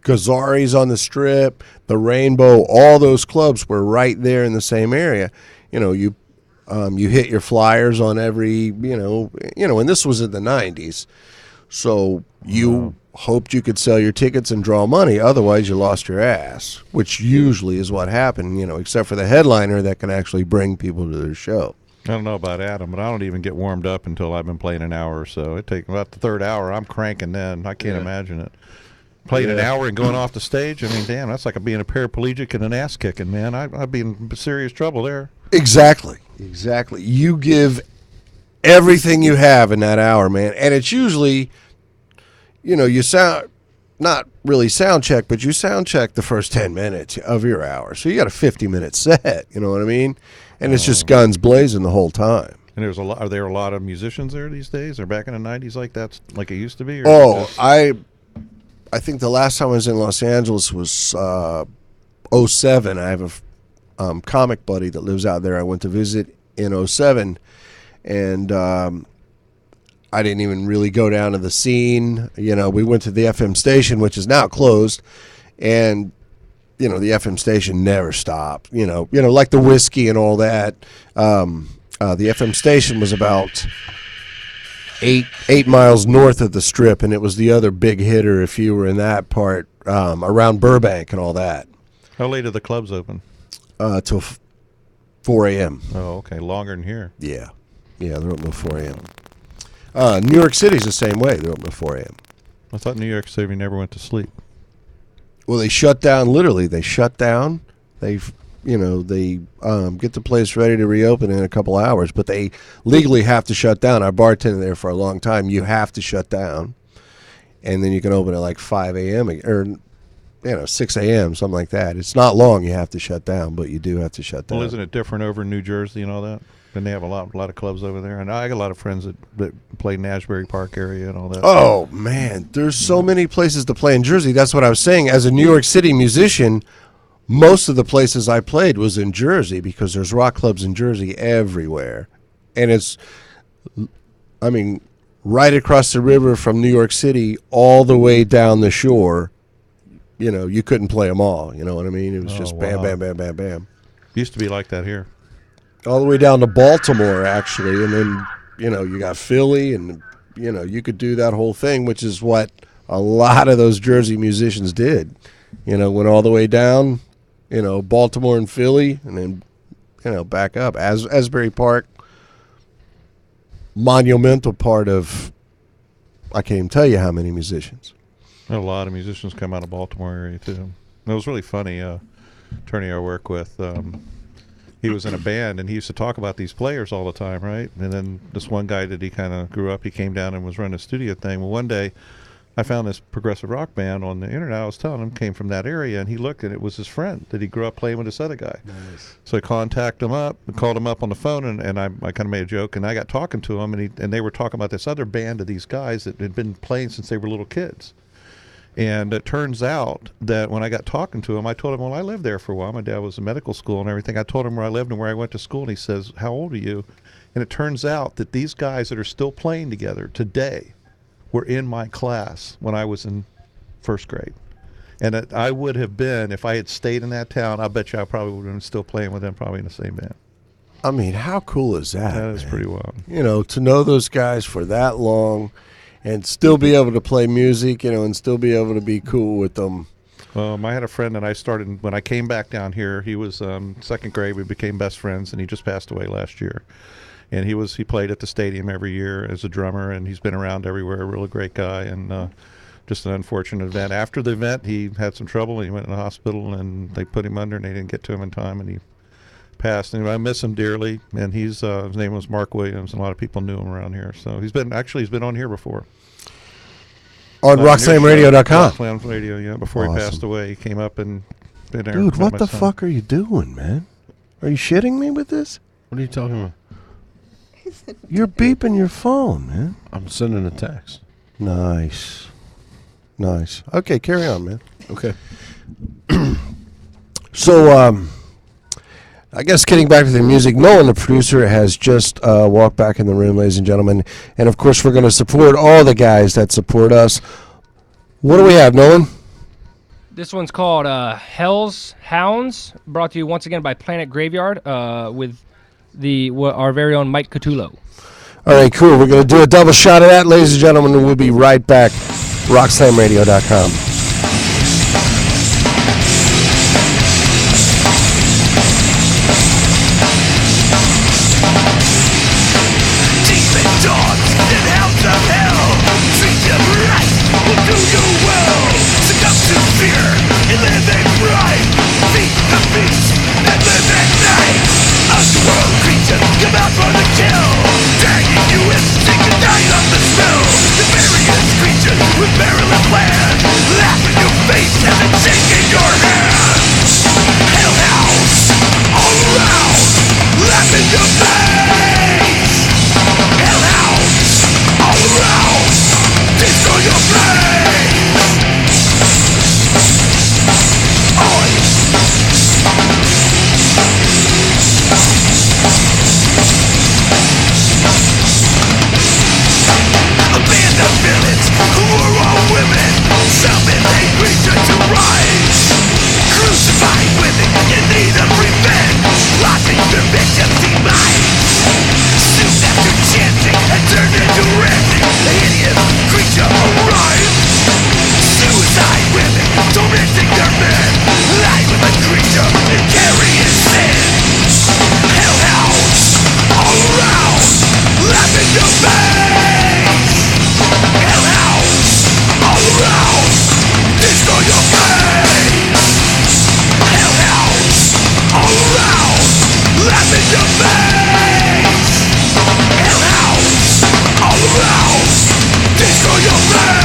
Gazzari's on the Strip, the Rainbow, all those clubs were right there in the same area. You hit your flyers on every, and this was in the 90s. So you hoped you could sell your tickets and draw money. Otherwise, you lost your ass, which usually is what happened, except for the headliner that can actually bring people to their show. I don't know about Adam, but I don't even get warmed up until I've been playing an hour or so. It takes about the third hour. I'm cranking then. I can't imagine it. Playing an hour and going off the stage, I mean, damn, that's like being a paraplegic and an ass kicking, man. I'd be in serious trouble there. Exactly. You give everything you have in that hour, man. And it's usually, you sound, not really sound check, but you sound check the first 10 minutes of your hour. So you got a 50-minute set, you know what I mean? And it's just guns blazing the whole time. And are there a lot of musicians there these days? Or back in the 90s like that's like it used to be? Or I think the last time I was in Los Angeles was 2007. I have a comic buddy that lives out there. I went to visit in 2007, and I didn't even really go down to the scene. We went to the FM station, which is now closed, and the FM station never stopped. Like the whiskey and all that. The FM station was about eight miles north of the Strip, and it was the other big hitter if you were in that part, around Burbank and all that. How late are the clubs open? Till 4 a.m. Oh, okay. Longer than here. Yeah, they're open till 4 a.m. New York City's the same way. They're open till 4 a.m. I thought New York City never went to sleep. Well, they shut down. Literally, they shut down. They get the place ready to reopen in a couple hours, but they legally have to shut down. I bartended there for a long time. You have to shut down, and then you can open at like 5 a.m. or 6 a.m., something like that. It's not long you have to shut down, but you do have to shut down. Well, isn't it different over in New Jersey and all that? And they have a lot of clubs over there. And I got a lot of friends that play in Asbury Park area and all that. Oh, man. There's so many places to play in Jersey. That's what I was saying. As a New York City musician, most of the places I played was in Jersey because there's rock clubs in Jersey everywhere. And it's, right across the river from New York City all the way down the shore. You couldn't play them all. You know what I mean? It was just bam, bam, bam, bam, bam. Used to be like that here. All the way down to Baltimore, actually. And then, you got Philly and, you could do that whole thing, which is what a lot of those Jersey musicians did. Went all the way down, Baltimore and Philly, and then, back up. Asbury Park, monumental part of, I can't even tell you how many musicians. A lot of musicians come out of Baltimore area, too. It was really funny. Attorney I work with, he was in a band, and he used to talk about these players all the time, right? And then this one guy that he kind of grew up, he came down and was running a studio thing. Well, one day, I found this progressive rock band on the internet. I was telling him, came from that area, and he looked, and it was his friend that he grew up playing with this other guy. Nice. So I contacted him up, called him up on the phone, and I kind of made a joke, and I got talking to him, and they were talking about this other band of these guys that had been playing since they were little kids. And it turns out that when I got talking to him, I told him, well, I lived there for a while. My dad was in medical school and everything. I told him where I lived and where I went to school, and he says, how old are you? And it turns out that these guys that are still playing together today were in my class when I was in first grade. And I would have been, if I had stayed in that town, I bet you I probably would have been still playing with them, probably in the same band. I mean, how cool is that? That is pretty wild. To know those guys for that long and still be able to play music, and still be able to be cool with them. I had a friend that I started, when I came back down here, he was second grade, we became best friends, and he just passed away last year. And he played at the stadium every year as a drummer, and he's been around everywhere, a really great guy, and just an unfortunate event. After the event, he had some trouble, and he went in the hospital, and they put him under, and they didn't get to him in time, and he passed. And I miss him dearly, and his name was Mark Williams, and a lot of people knew him around here. So he's been on here before. On RockSlamRadio.com. Rockslam Radio, yeah. Before Awesome. He passed away, he came up and been there. Dude, what the fuck are you doing, man? Are you shitting me with this? What are you talking about? You're beeping your phone, man. I'm sending a text. Nice. Okay, carry on, man. Okay. So, I guess getting back to the music, Nolan, the producer, has just walked back in the room, ladies and gentlemen. And, of course, we're going to support all the guys that support us. What do we have, Nolan? This one's called Hell's Hounds, brought to you once again by Planet Graveyard with our very own Mike Catulo. All right, cool. We're going to do a double shot of that, ladies and gentlemen, and we'll be right back. RockSlamRadio.com. Demon dogs and hounds of hell, treat them right, will do you well. Succumb to fear and live in pride. Feed the beast and live at night. Underworld creatures come out for the kill, dragging you in, sick and dying of the smell. Nefarious creatures with perilous plans, laugh in your face as they shake in your hands. Hellhounds all around, laugh in your face. Hellhounds all around, destroy your brain. A band of villains who are all women, summon a creature to rise. Crucified women in need of revenge, plotting their victims' demise. Soon after chanting and turned into ranting, a hideous creature arrives. Suicide women tormenting their men, lie with the creature and carry his sin. Hellhounds all around, laugh in your face. Hellhounds all around, destroy your face. Hellhounds all around, laugh in your face. Hellhounds all around, destroy your face.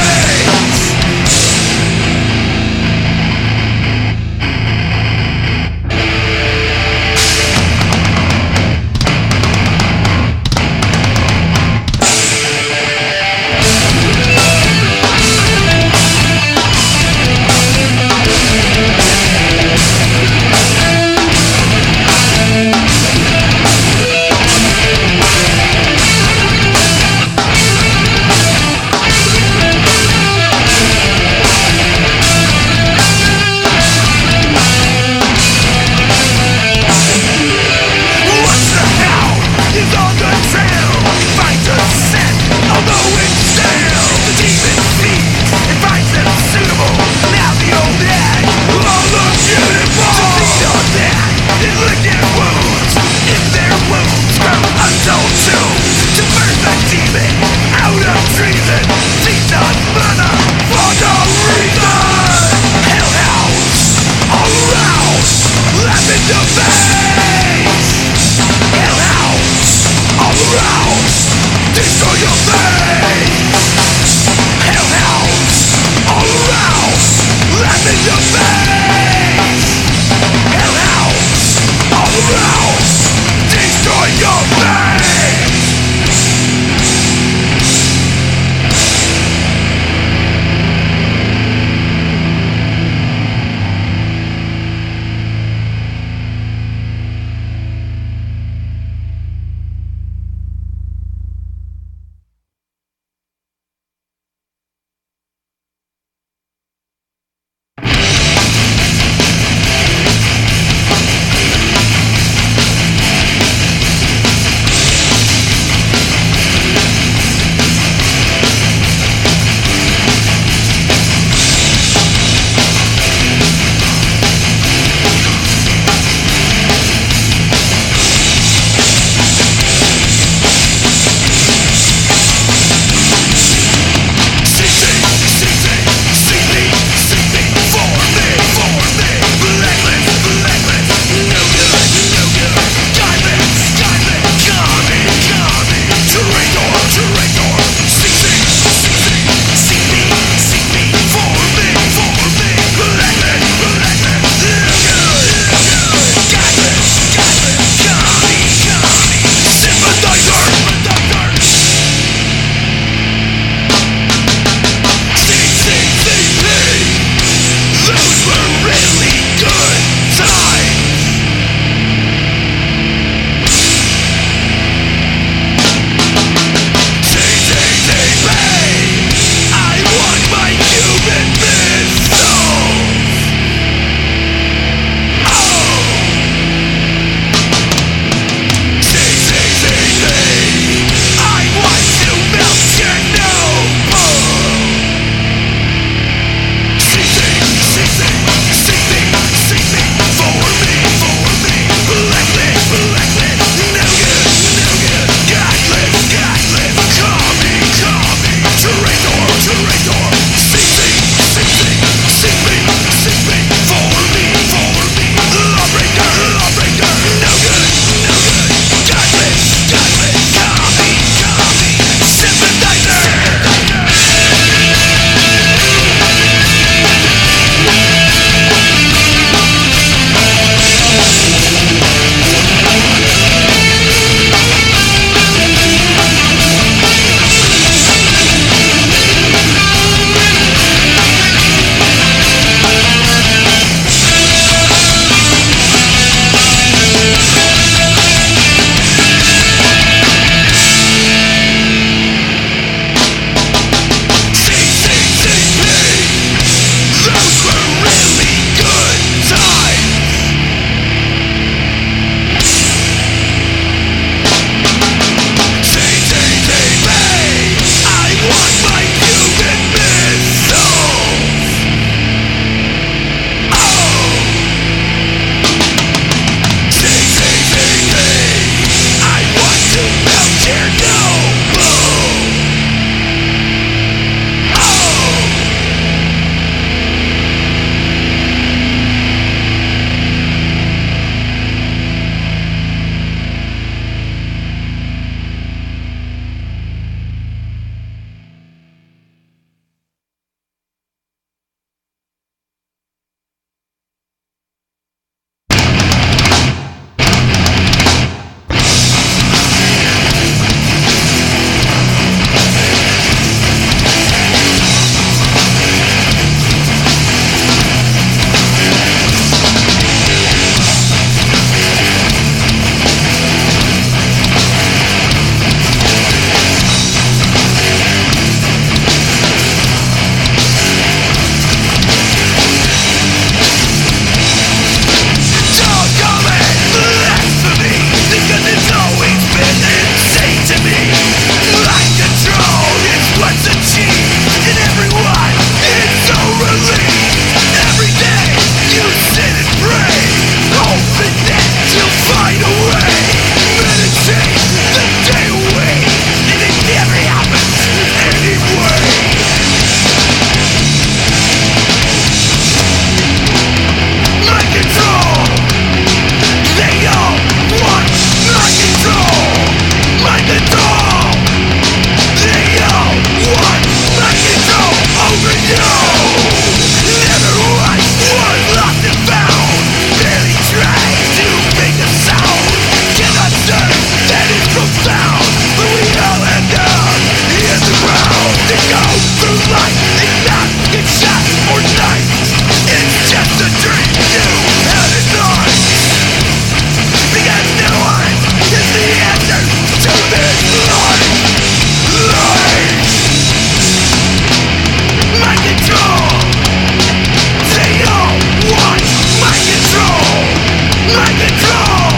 my control.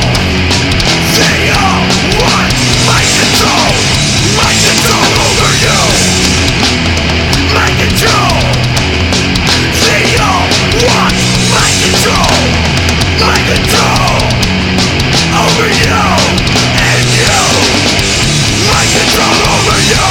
They all want my control. My control over you. My control. They all want my control. My control over you and you. My control over you.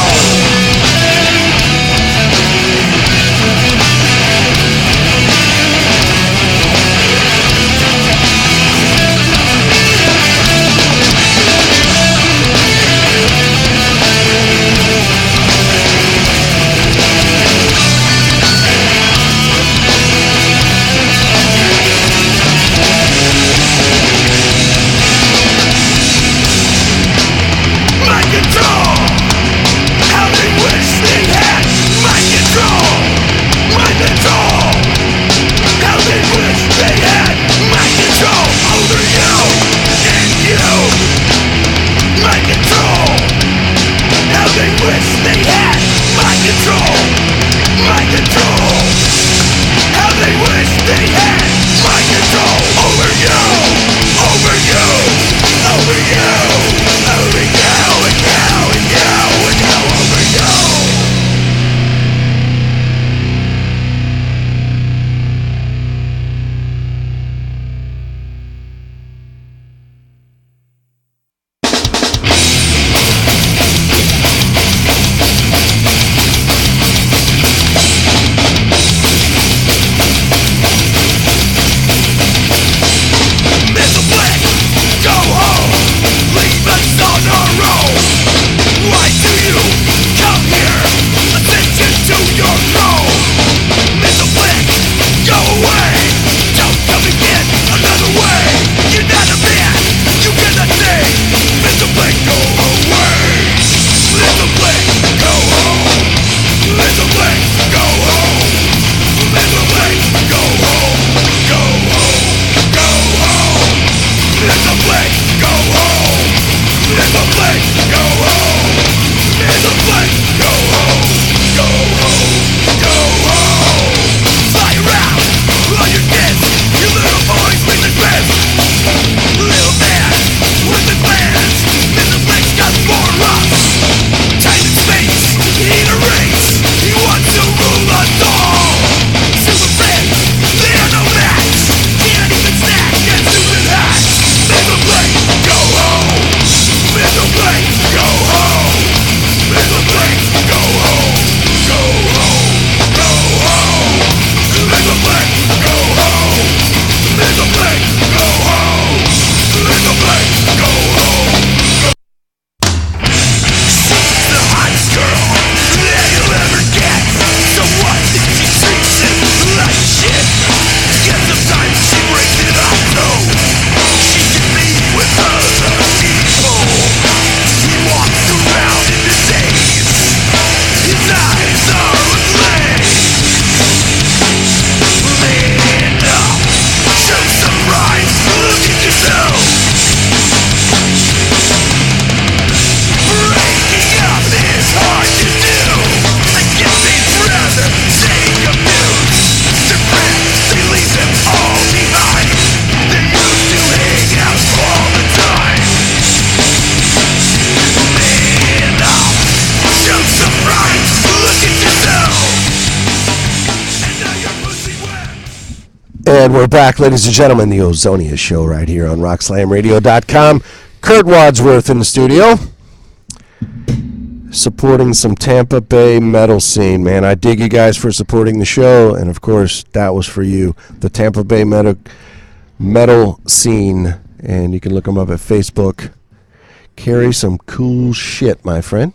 My control. How they wish they had my control. My control. How they wish they had my control over you and you. My control. How they wish they had my control. My control. How they wish they had my control over you. Over you. Over you. Over you. And you. And you. And you. Over you. Mr. Black, go home. Leave us on our own. Why do you come here? Attention to your throne. Mr. Black, go away. Don't come again another way. You're not a man. You cannot say. Mr. Black, go away. Mr. Black, go home. Mr. Black, go home. Mr. Black, go home. Go home. Go home. Mr. Black, go home. Mr. Black, go home. Mr. Black, go home. Go home. Go home. Fly around on your kids. You little boys with the grip. Little man with the plans. Mr. Black's got more rocks. Time and space in a race. He wants to rule us all. Super friends, they are no match. Can't even snack and stupid hacks. Mr. Black, go home. Mr. Black, go home. Mr. Black, go home. Go home. Go home. Mr. Black, go home. Mr. Black, go home. Mr. Black, go home. She's the hottest girl that you'll ever get. So what if she treats it like shit? Yet sometimes she breaks it off though. She can be with other people. He walks around in the days. His eyes are ablaze. Man up, show some pride. Look at yourself. Breaking up is hard to do. I guess they'd rather take a muse. Their friends, they leave them all behind. They used to hang out all the time. Man up, show some pride. Look at yourself. And now your pussy wet. And we're back, ladies and gentlemen, the Ozonious Show right here on RockSlamRadio.com. Kurt Wadsworth in the studio, supporting some Tampa Bay metal scene, man. I dig you guys for supporting the show, and of course, that was for you, the Tampa Bay metal scene, and you can look them up at Facebook. Carry some cool shit, my friend.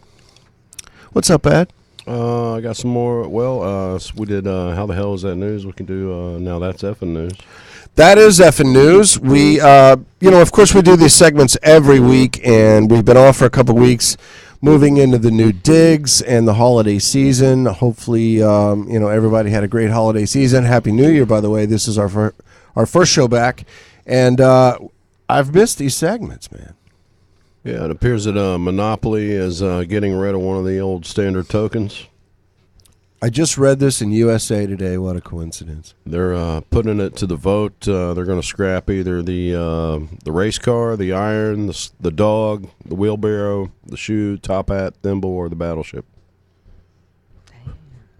What's up, Ed? I got some more. Well, we did How the Hell Is That News? We can do Now That's Effing News. That is effing news. We, of course, we do these segments every week, and we've been off for a couple weeks, moving into the new digs and the holiday season. Hopefully, everybody had a great holiday season. Happy New Year, by the way. This is our first show back, and I've missed these segments, man. Yeah, it appears that Monopoly is getting rid of one of the old standard tokens. I just read this in USA Today. What a coincidence. They're putting it to the vote. They're going to scrap either the race car, the iron, the dog, the wheelbarrow, the shoe, top hat, thimble, or the battleship.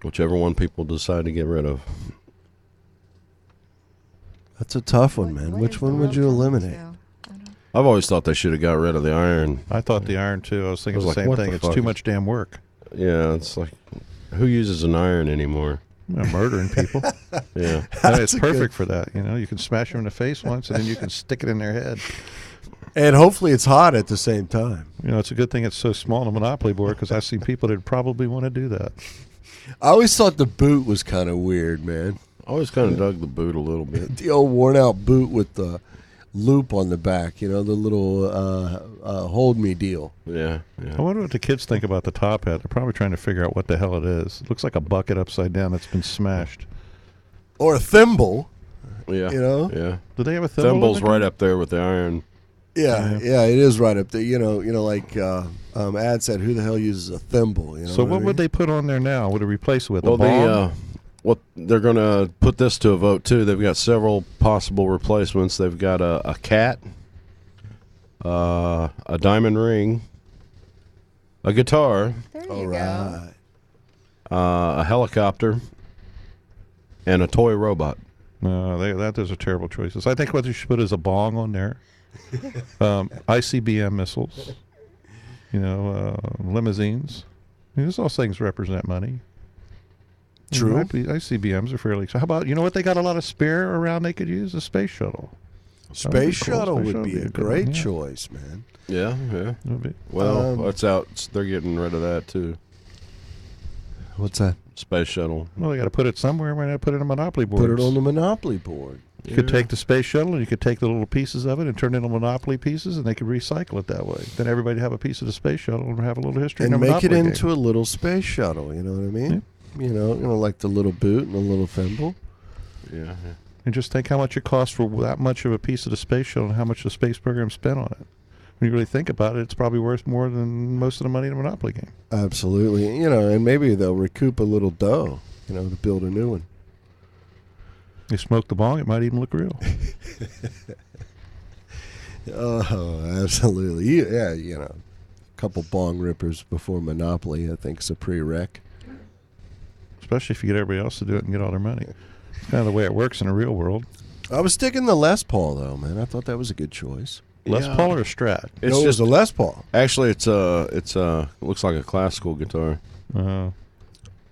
Whichever one people decide to get rid of. That's a tough one, man. What Which is the one would world you coming eliminate? to? I don't- I've always thought they should have got rid of the iron. I thought the iron too. I was thinking I was the like, same what thing. the It's fuck too is- much damn work. Yeah, it's like, who uses an iron anymore? Murdering people. Yeah. And it's a perfect for that. You know, you can smash them in the face once, and then you can stick it in their head. And hopefully it's hot at the same time. You know, it's a good thing it's so small on a Monopoly board because I've seen people that probably want to do that. I always thought the boot was kind of weird, man. I always kind of dug the boot a little bit. The old worn out boot with the loop on the back, the little hold me deal. Yeah, I yeah. wonder what the kids think about the top hat. They're probably trying to figure out what the hell it is. It looks like a bucket upside down that's been smashed. Or a thimble, Yeah. know? Yeah. Do they have a thimble? Thimble's in there? right up there with the iron. Yeah, it is right up there. Like Ad said, who the hell uses a thimble? So what would they put on there now? Would it replace it with a Well, bong? what they're going to put this to a vote too. They've got several possible replacements. They've got a cat, a diamond ring, a guitar, There you All go. right. a helicopter, and a toy robot. No, those are terrible choices. I think what you should put is a bong on there. ICBM missiles. Limousines. Those things represent money. True. ICBMs are fairly. How about, what they got a lot of spare around they could use? A space shuttle. Space cool. shuttle Space would shuttle be would a be a good great one, yeah. choice, man. Yeah, yeah. That would be- Well, Um, that's out. They're getting rid of that too. What's that? Space shuttle. Well, they got to put it somewhere. Why not put it on Monopoly boards? Put it on the Monopoly board. You could take the space shuttle and you could take the little pieces of it and turn it into Monopoly pieces, and they could recycle it that way. Then everybody have a piece of the space shuttle and have a little history. And in a make it Monopoly into game. a little space shuttle, you know what I mean? Like the little boot and the little thimble. Yeah, yeah. And just think how much it costs for that much of a piece of the space shuttle and how much the space program spent on it. When you really think about it, it's probably worth more than most of the money in a Monopoly game. Absolutely. And maybe they'll recoup a little dough, to build a new one. You smoke the bong, it might even look real. Oh, absolutely. Yeah, a couple bong rippers before Monopoly, I think, is a prereq. Especially if you get everybody else to do it and get all their money. It's kind of the way it works in the real world. I was sticking the Les Paul, though, man. I thought that was a good choice. Les Yeah. Paul or Strat? It's No, it was just a Les Paul. actually it looks like a classical guitar. Uh,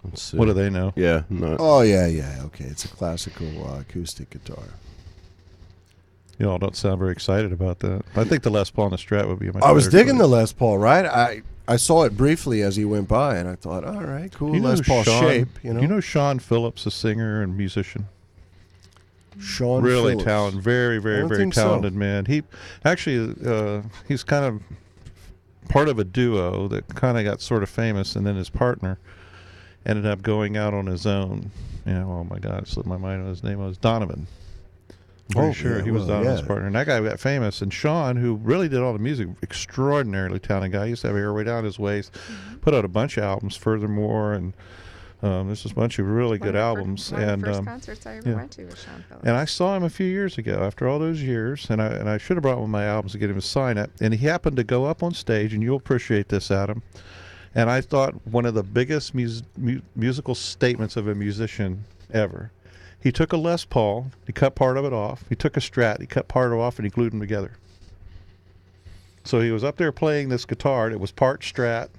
Let's see. what do they know? Yeah, no. Oh, yeah. Okay, it's a classical acoustic guitar. You all don't sound very excited about that. I think the Les Paul and the Strat would be a much I was better digging the choice. Les Paul, right? I saw it briefly as he went by, and I thought, all right, cool You know Les Paul Sean- shape. You know Sean Phillips, a singer and musician? Sean Really Phillips. talented, very, I very, don't very think so. talented man. He actually, he's kind of part of a duo that kind of got sort of famous, and then his partner ended up going out on his own. Oh my God, it slipped my mind on his name. It was Donovan. I'm pretty sure yeah, he was well, Donovan's yeah. partner. And that guy got famous. And Sean, who really did all the music, extraordinarily talented guy. He used to have hair way down his waist. Put out a bunch of albums, Furthermore, and there's just a bunch of really good albums. One of and the first concerts I ever yeah. went to was Sean Phillips. and I saw him a few years ago. After all those years, and I should have brought one of my albums to get him to sign it. And he happened to go up on stage, and you'll appreciate this, Adam. And I thought one of the biggest musical statements of a musician ever. He took a Les Paul, he cut part of it off. He took a Strat, he cut part of it off, and he glued them together. So he was up there playing this guitar, and it was part Strat,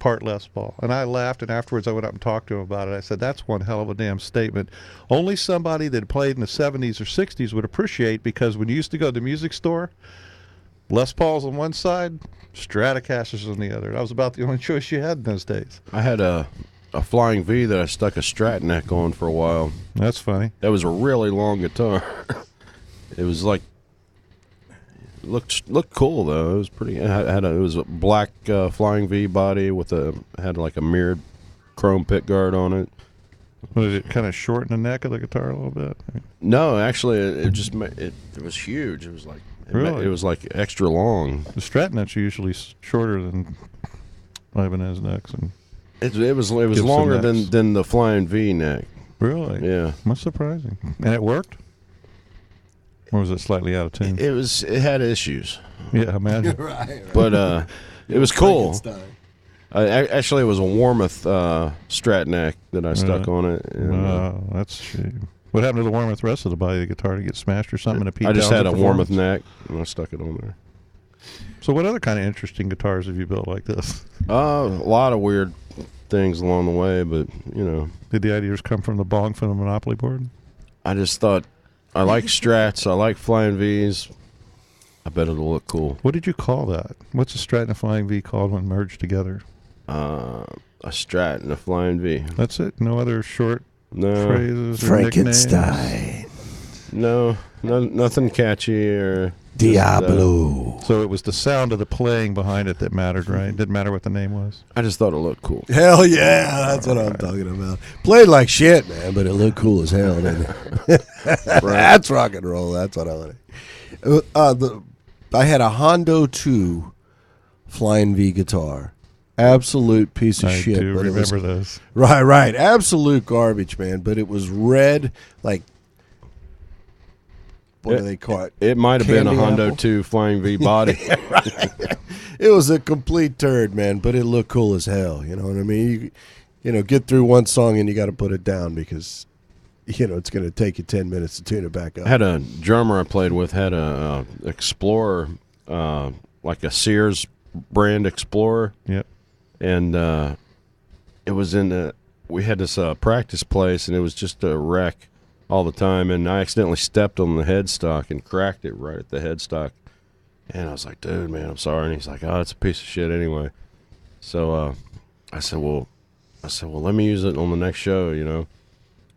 part Les Paul. And I laughed, and afterwards I went up and talked to him about it. I said, that's one hell of a damn statement. Only somebody that played in the 70s or 60s would appreciate, because when you used to go to the music store, Les Paul's on one side, Stratocasters on the other. That was about the only choice you had in those days. I had a Flying V that I stuck a Strat neck on for a while. That's funny. That was a really long guitar. It was like looked cool though. It was pretty. It was a black Flying V body with had like a mirrored chrome pick guard on it. Was it kind of short in the neck of the guitar a little bit? No, actually, it just it was huge. It was like Really? it was like extra long. The Strat necks are usually shorter than Ibanez necks, and It was some longer necks. than the Flying V neck. Really? Yeah. That's surprising. And it worked? Or was it slightly out of tune? It had issues, Yeah, imagine. Right. but it was cool. Frankenstein. Actually, it was a Warmoth Strat neck that I stuck Really? on it. And, That's shame. What happened to the Warmoth rest of the body of the guitar? Did it get smashed or something? In a Pete I just had a Townsend Warmoth performance? neck, and I stuck it on there. So what other kind of interesting guitars have you built like this? A lot of weird things along the way, but Did the ideas come from the bong from the Monopoly board? I just thought I like Strats, I like Flying V's. I bet it'll look cool. What did you call that? What's a Strat and a Flying V called when merged together? A Strat and a Flying V. That's it? No other short No, phrases or nicknames? no, nothing catchy or Diablo. So it was the sound of the playing behind it that mattered, right? Didn't matter what the name was. I just thought it looked cool. Hell yeah, that's what I'm talking about. Played like shit, man, but it looked cool as hell, didn't it? That's rock and roll. That's what I wanted. I had a Hondo 2 Flying V guitar. Absolute piece of I shit. do but it was, remember those. right. Absolute garbage, man. But it was red, like, what do they call it? It might have been a Candy Hondo apple? 2 Flying V body. It was a complete turd, man, but it looked cool as hell. You know what I mean? You get through one song and you got to put it down because, it's going to take you 10 minutes to tune it back up. I had a drummer I played with had a Explorer, like a Sears brand Explorer. Yep. And it was we had this practice place, and it was just a wreck all the time. And I accidentally stepped on the headstock and cracked it right at the headstock. And I was like, dude, man, I'm sorry. And he's like, oh, it's a piece of shit anyway. So I said, well, let me use it on the next show,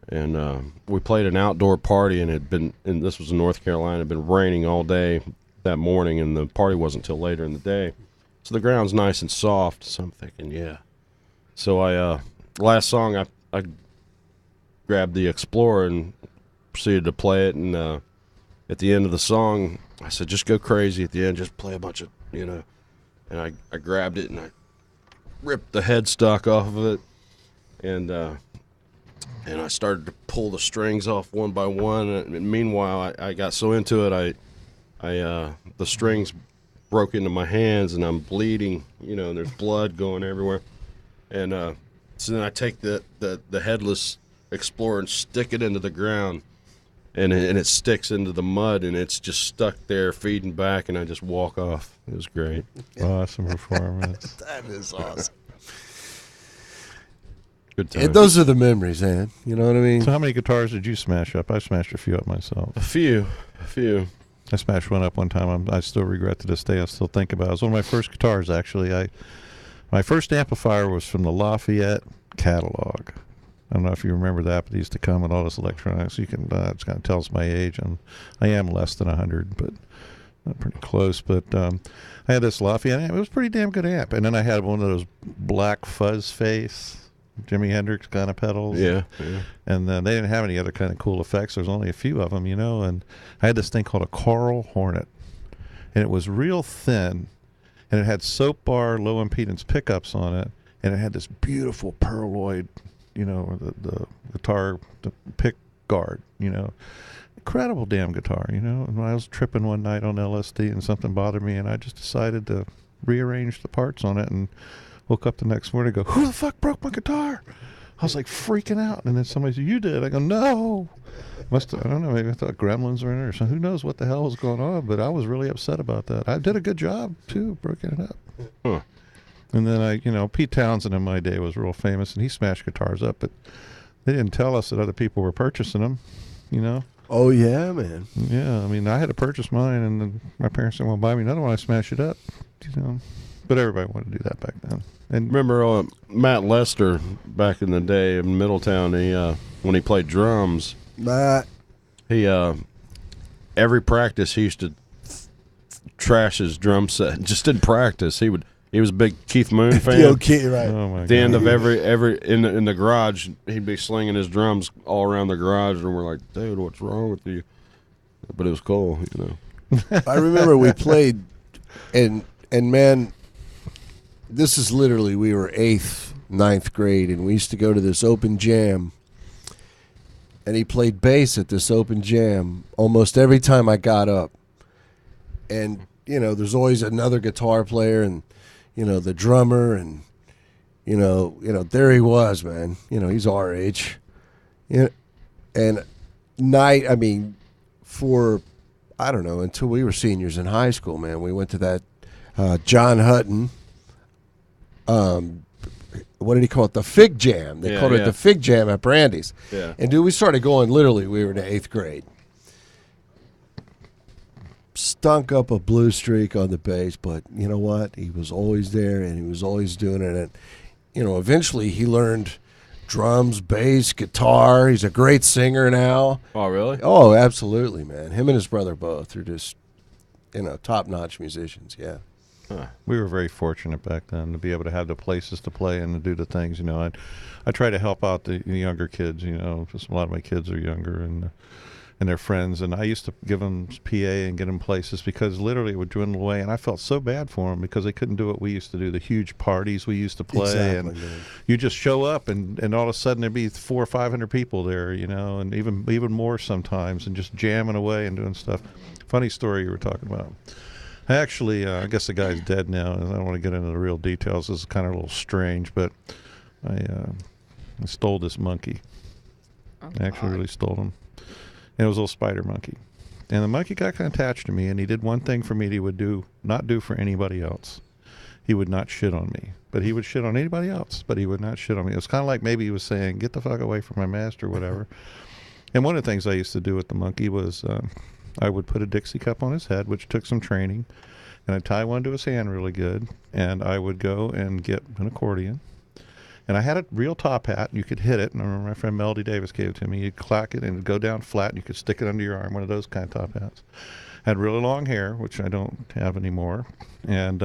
And we played an outdoor party, and this was in North Carolina. It had been raining all day that morning, and the party wasn't till later in the day. So the ground's nice and soft. So I'm thinking, yeah. So last song, I grabbed the Explorer and proceeded to play it. And at the end of the song, I said, just go crazy at the end. Just play a bunch of, And I grabbed it and I ripped the headstock off of it. And I started to pull the strings off one by one. And meanwhile, I got so into it, the strings broke into my hands and I'm bleeding, and there's blood going everywhere. And so then I take the headless Explorer and stick it into the ground, and it sticks into the mud, and it's just stuck there feeding back, and I just walk off. It was great. Awesome performance. That is awesome. Good time. And those are the memories, man. You know what I mean? So how many guitars did you smash up? I smashed a few up myself. A few. I smashed one up one time. I still regret to this day. I still think about it. It was one of my first guitars, actually. My first amplifier was from the Lafayette catalog. I don't know if you remember that, but it used to come with all this electronics. You can, it kind of tells my age. I am less than 100, but not pretty close. But I had this Lafayette amp. It was a pretty damn good amp. And then I had one of those black fuzz face Jimi Hendrix kind of pedals. Yeah. And they didn't have any other kind of cool effects. There's only a few of them, And I had this thing called a Coral Hornet. And it was real thin. And it had soap bar low impedance pickups on it. And it had this beautiful pearloid, the guitar, the pick guard, Incredible damn guitar, And I was tripping one night on LSD and something bothered me. And I just decided to rearrange the parts on it and woke up the next morning and go, who the fuck broke my guitar? I was like freaking out. And then somebody said, you did. I go, no. I don't know, maybe I thought gremlins were in it or something. Who knows what the hell was going on, but I was really upset about that. I did a good job, too, breaking it up. Huh. And then Pete Townsend in my day was real famous, and he smashed guitars up, but they didn't tell us that other people were purchasing them, Oh, yeah, man. Yeah, I had to purchase mine, and then my parents didn't want to buy me another one. I smashed it up, But everybody wanted to do that back then. And Remember Matt Lester back in the day in Middletown, when he played drums, Matt. he every practice he used to trash his drum set. Just in practice, he was a big Keith Moon fan. Okay, right. oh my At the end God. of every in the garage, he'd be slinging his drums all around the garage, and we're like, dude, what's wrong with you? But it was cool, I remember we played, and man, this is literally, we were eighth ninth grade, and we used to go to this open jam. And he played bass at this open jam almost every time I got up. And, there's always another guitar player and, the drummer. And, there he was, man. He's our age. And for, I don't know, until we were seniors in high school, man, we went to that John Hutton, what did he call it? The Fig Jam. They called it the Fig Jam at Brandy's. Yeah. And, dude, we started going, literally, we were in the 8th grade. Stunk up a blue streak on the bass, but you know what? He was always there, and he was always doing it. And, eventually he learned drums, bass, guitar. He's a great singer now. Oh, really? Oh, absolutely, man. Him and his brother both are just, top-notch musicians, yeah. We were very fortunate back then to be able to have the places to play and to do the things. I try to help out the younger kids. Just a lot of my kids are younger and their friends, and I used to give them PA and get them places because literally it would dwindle away, and I felt so bad for them because they couldn't do what we used to do, the huge parties we used to play. Exactly, and man. you just show up and all of a sudden there'd be 400 or 500 people there, and even more sometimes, and just jamming away and doing stuff. Funny story you were talking about. Actually, I guess the guy's dead now, and I don't want to get into the real details. This is kind of a little strange, but I stole this monkey. I actually really stole him. And it was a little spider monkey. And the monkey got kind of attached to me, and he did one thing for me that he would not do for anybody else. He would not shit on me, but he would shit on anybody else, but he would not shit on me. It was kind of like maybe he was saying, get the fuck away from my master or whatever. And one of the things I used to do with the monkey was I would put a Dixie cup on his head, which took some training, and I'd tie one to his hand really good, and I would go and get an accordion. And I had a real top hat, and you could hit it. And I remember my friend Melody Davis gave it to me. You'd clack it, and it'd go down flat, and you could stick it under your arm, one of those kind of top hats. Had really long hair, which I don't have anymore. And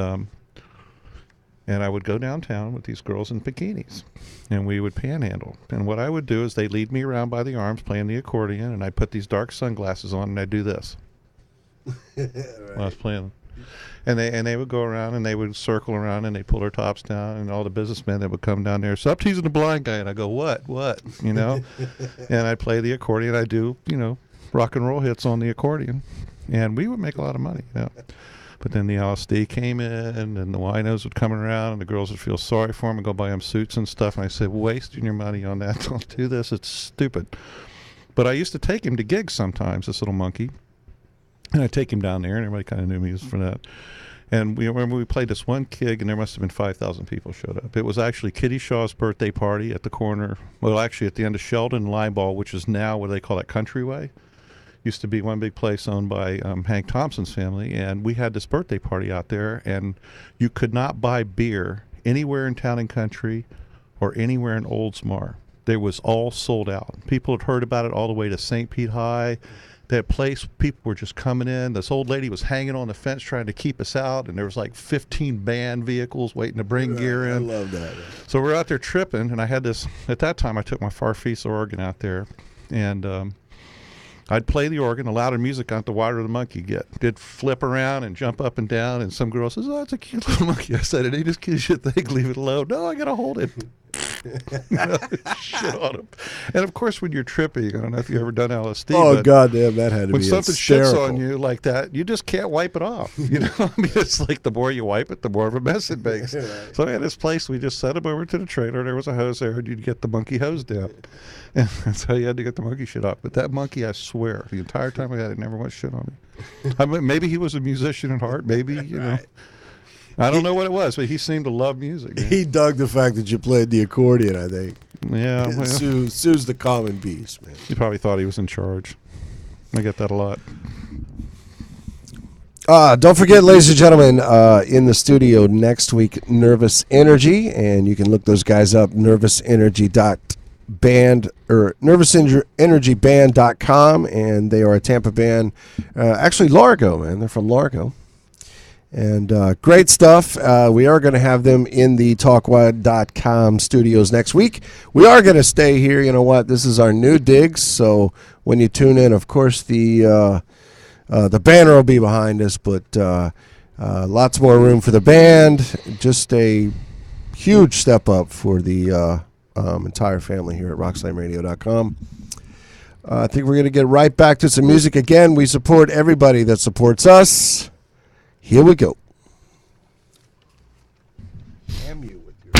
I would go downtown with these girls in bikinis, and we would panhandle. And what I would do is they'd lead me around by the arms playing the accordion, and I'd put these dark sunglasses on, and I'd do this Right. while I was playing. And they would go around, and they would circle around, and they'd pull their tops down, and all the businessmen that would come down there, stop teasing the blind guy. And I go, what? And I'd play the accordion. I'd do, rock and roll hits on the accordion. And we would make a lot of money, But then the LSD came in, and the winos would come around, and the girls would feel sorry for them and go buy them suits and stuff. And I said, wasting your money on that. Don't do this. It's stupid. But I used to take him to gigs sometimes, this little monkey. And I'd take him down there, and everybody kind of knew me for that. And we remember we played this one gig, and there must have been 5,000 people showed up. It was actually Kitty Shaw's birthday party at the corner, well, actually at the end of Sheldon and Lieball, which is now what they call that Countryway. Used to be one big place owned by Hank Thompson's family, and we had this birthday party out there, and you could not buy beer anywhere in Town and Country or anywhere in Oldsmar. They was all sold out. People had heard about it all the way to St. Pete High. That place, people were just coming in. This old lady was hanging on the fence trying to keep us out, and there was like 15 band vehicles waiting to bring gear in. I love that. So we're out there tripping, and I had this, at that time I took my Farfisa organ out there, and I'd play the organ. The louder music got, the wider the monkey get. It'd flip around and jump up and down, and some girl says, oh, it's a cute little monkey. I said, it ain't as cute as you think, leave it alone. No, I got to hold it. Shit on him. And of course, when you're tripping, I don't know if you've ever done LSD. Oh, goddamn, that had to when be something hysterical. shits on you like that, you just can't wipe it off. I mean, it's like the more you wipe it, the more of a mess it makes. Right. So I had this place, we just set him over to the trailer. There was a hose there, and you'd get the monkey hose down. And that's how you had to get the monkey shit off. But that monkey, I swear, the entire time I had it, never once shit on me. I mean, maybe he was a musician at heart. Maybe, Right. I don't know what it was, but he seemed to love music. Man. He dug the fact that you played the accordion, I think. Yeah, well, Sue's the common beast, man. he probably thought he was in charge. I get that a lot. Don't forget, ladies and gentlemen, in the studio next week, Nervous Energy, and you can look those guys up, nervousenergy.band or nervousenergyband.com, and they are a Tampa band, actually Largo, man. They're from Largo. And great stuff. We are going to have them in the talkwide.com studios next week. We are going to stay here. You know what? This is our new digs. So when you tune in, of course, the banner will be behind us, but lots more room for the band. Just a huge step up for the entire family here at rockslameradio.com. I think we're going to get right back to some music again. We support everybody that supports us. Here we go. Damn you with your...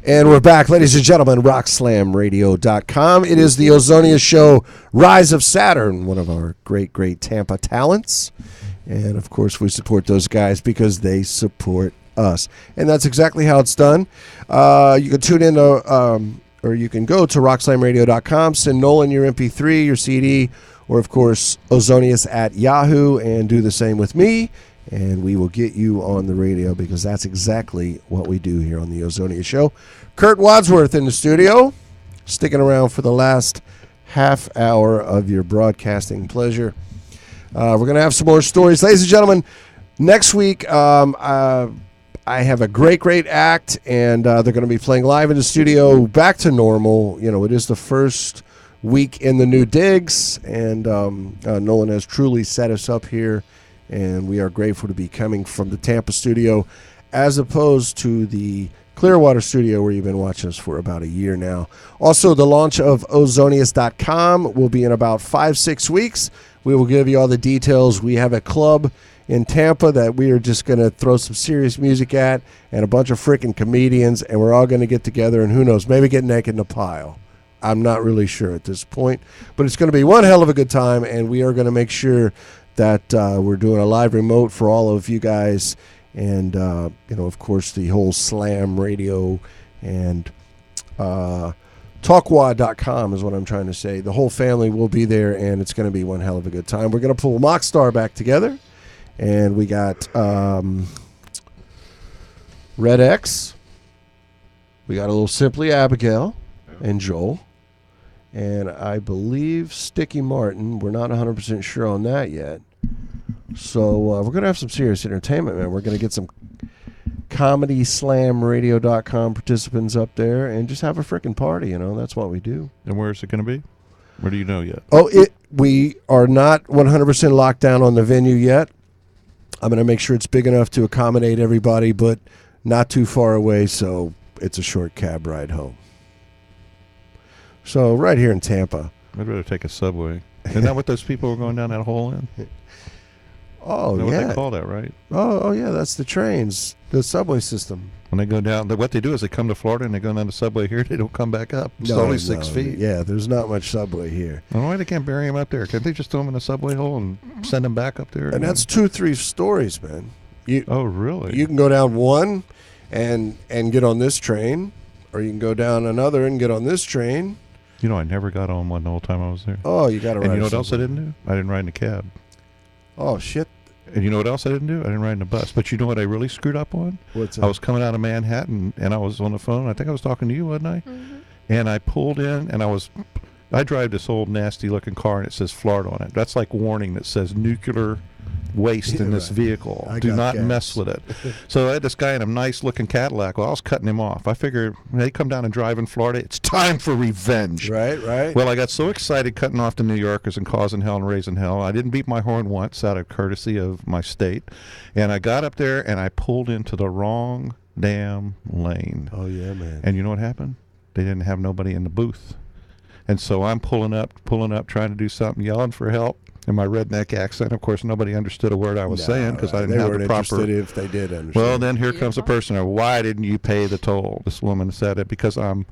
And we're back, ladies and gentlemen, rockslamradio.com. It is the Ozonious Show, Rise of Saturn, one of our great, great Tampa talents. And, of course, we support those guys because they support us. And that's exactly how it's done. You can tune in to, or you can go to rockslamradio.com, send Nolan your MP3, your CD, or, of course, Ozonious at Yahoo, and do the same with me. And we will get you on the radio because that's exactly what we do here on the Ozonious Show. Kurt Wadsworth in the studio, sticking around for the last half hour of your broadcasting pleasure. We're going to have some more stories. Ladies and gentlemen, next week I have a great, great act, and they're going to be playing live in the studio, back to normal. You know, it is the first week in the new digs, and Nolan has truly set us up here. And we are grateful to be coming from the Tampa studio as opposed to the Clearwater studio where you've been watching us for about a year now. Also, the launch of Ozonious.com will be in about 5-6 weeks. We will give you all the details. We have a club in Tampa that we are just going to throw some serious music at and a bunch of freaking comedians, and we're all going to get together and who knows, maybe get naked in a pile. I'm not really sure at this point. But it's going to be one hell of a good time, and we are going to make sure that we're doing a live remote for all of you guys, and you know, of course, the whole Slam Radio and Talkwad.com is what I'm trying to say. The whole family will be there, and it's going to be one hell of a good time. We're going to pull Mockstar back together, and we got Red X. We got a little Simply Abigail and Joel. And I believe Sticky Martin. We're not 100% sure on that yet. So we're going to have some serious entertainment, man. We're going to get some ComedySlamRadio.com participants up there and just have a freaking party, you know. That's what we do. And where is it going to be? Where do you know yet? We are not 100% locked down on the venue yet. I'm going to make sure it's big enough to accommodate everybody, but not too far away, so it's a short cab ride home. So right here in Tampa. I'd rather take a subway. Isn't that what those people were going down that hole in? Oh, Isn't that yeah. what they call that, right? Oh, yeah, that's the trains, the subway system. When they go down, what they do is they come to Florida and they go down the subway here. They don't come back up. It's only 6 feet. Yeah, there's not much subway here. I don't know why they can't bury them up there. Can't they just throw them in a subway hole and send them back up there? And that's 2-3 stories, man. Oh, really? You can go down one and get on this train, or you can go down another and get on this train. You know, I never got on one the whole time I was there. Oh, you got to ride. And you know what else I didn't do? I didn't ride in a cab. Oh, shit. And you know what else I didn't do? I didn't ride in a bus. But you know what I really screwed up on? What's that? I was coming out of Manhattan, and I was on the phone. I think I was talking to you, wasn't I? Mm-hmm. And I pulled in, and I drive this old nasty-looking car, and it says Florida on it. That's like warning that says nuclear waste in this vehicle. Do not mess with it. So I had this guy in a nice-looking Cadillac. Well, I was cutting him off. I figured when they come down and drive in Florida, it's time for revenge. Right. Well, I got so excited cutting off the New Yorkers and causing hell and raising hell. I didn't beat my horn once out of courtesy of my state. And I got up there, and I pulled into the wrong damn lane. Oh, yeah, man. And you know what happened? They didn't have nobody in the booth. And so I'm pulling up, trying to do something, yelling for help. In my redneck accent, of course, nobody understood a word I was saying because I didn't have the proper. Interested if they did understand. Well, then here comes a person. Why didn't you pay the toll? This woman said it because I'm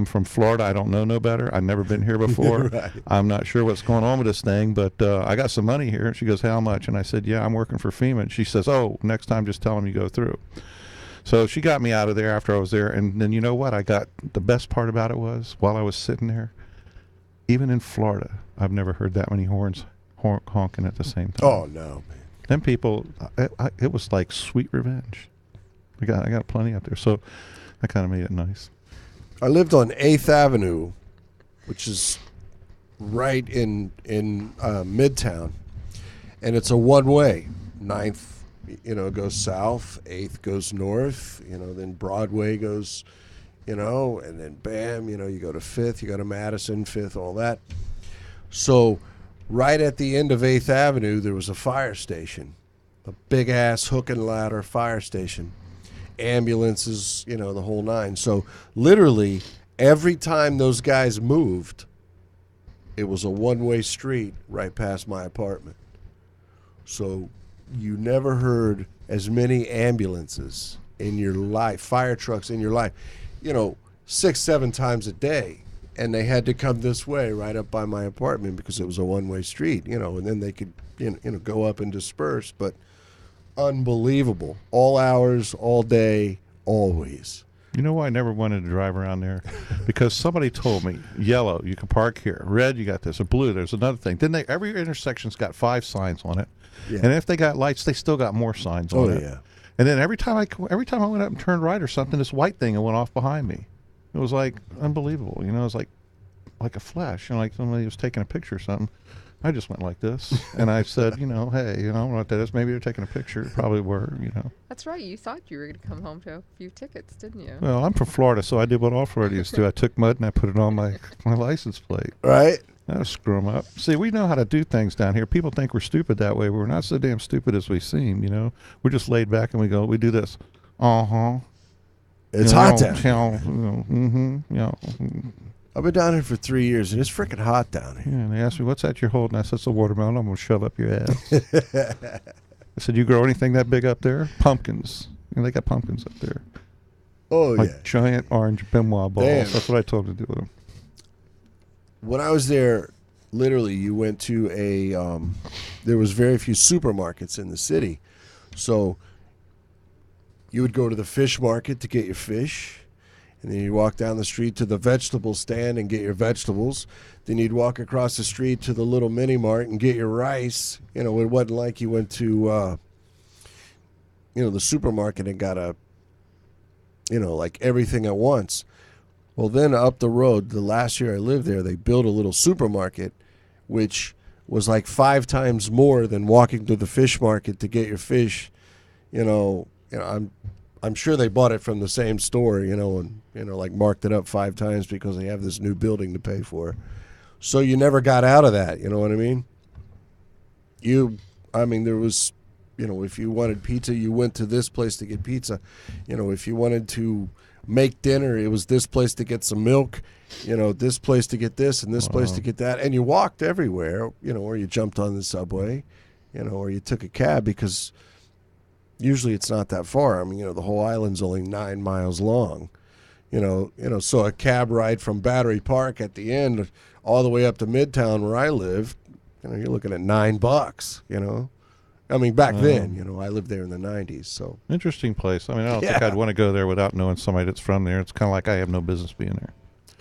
from Florida. I don't know no better. I've never been here before. Right. I'm not sure what's going on with this thing, but I got some money here. She goes, how much? And I said, yeah, I'm working for FEMA. And she says, oh, next time just tell them you go through. So she got me out of there after I was there. And then you know what? I got the best part about it was while I was sitting there, even in Florida, I've never heard that many horns honking at the same time. Oh, no, man. Them people, it was like sweet revenge. I got plenty out there, so that kind of made it nice. I lived on 8th Avenue, which is right in Midtown, and it's a one-way. 9th, goes south, 8th goes north, then Broadway goes, and then bam, you go to 5th, you go to Madison, 5th, all that. So right at the end of 8th Avenue, there was a fire station, a big-ass hook and ladder fire station. Ambulances, the whole nine. So literally every time those guys moved, it was a one-way street right past my apartment. So you never heard as many ambulances in your life, fire trucks in your life, 6-7 times a day. And they had to come this way right up by my apartment because it was a one-way street, and then they could, go up and disperse. But unbelievable. All hours, all day, always. You know why I never wanted to drive around there? Because somebody told me, yellow, you can park here. Red, you got this. Or blue, there's another thing. Then every intersection's got 5 signs on it. Yeah. And if they got lights, they still got more signs on it. Oh, yeah. And then every time I went up and turned right or something, this white thing went off behind me. It was like unbelievable. It was like a flash. Like somebody was taking a picture or something. I just went like this, and I said, hey, I don't know what that is. Maybe they're taking a picture. Probably were, That's right. You thought you were going to come home to a few tickets, didn't you? Well, I'm from Florida, so I did what all Floridians do. I took mud and I put it on my license plate. Right. That'll screw them up. See, we know how to do things down here. People think we're stupid that way, but we're not so damn stupid as we seem, We're just laid back and we do this. Uh-huh. It's hot down. I've been down here for 3 years, and it's freaking hot down here. Yeah, and they asked me, what's that you're holding? I said, it's a watermelon. I'm going to shove up your ass. I said, you grow anything that big up there? Pumpkins. They got pumpkins up there. Oh, like yeah. Giant orange benoit balls. Damn. That's what I told them to do with them. When I was there, literally, you went to there was very few supermarkets in the city. So you would go to the fish market to get your fish. And then you'd walk down the street to the vegetable stand and get your vegetables. Then you'd walk across the street to the little mini mart and get your rice. It wasn't like you went to, the supermarket and got like everything at once. Well, then up the road, the last year I lived there, they built a little supermarket, which was like 5 times more than walking to the fish market to get your fish. I'm sure they bought it from the same store, and like marked it up 5 times because they have this new building to pay for. So you never got out of that, you know what I mean? There was, if you wanted pizza, you went to this place to get pizza. If you wanted to make dinner, it was this place to get some milk, this place to get this and this place to get that. And you walked everywhere, or you jumped on the subway, or you took a cab because usually it's not that far. The whole island's only 9 miles long. So a cab ride from Battery Park at the end all the way up to Midtown where I live, you're looking at $9, back then, I lived there in the 90s, so. Interesting place. I don't think I'd want to go there without knowing somebody that's from there. It's kind of like I have no business being there.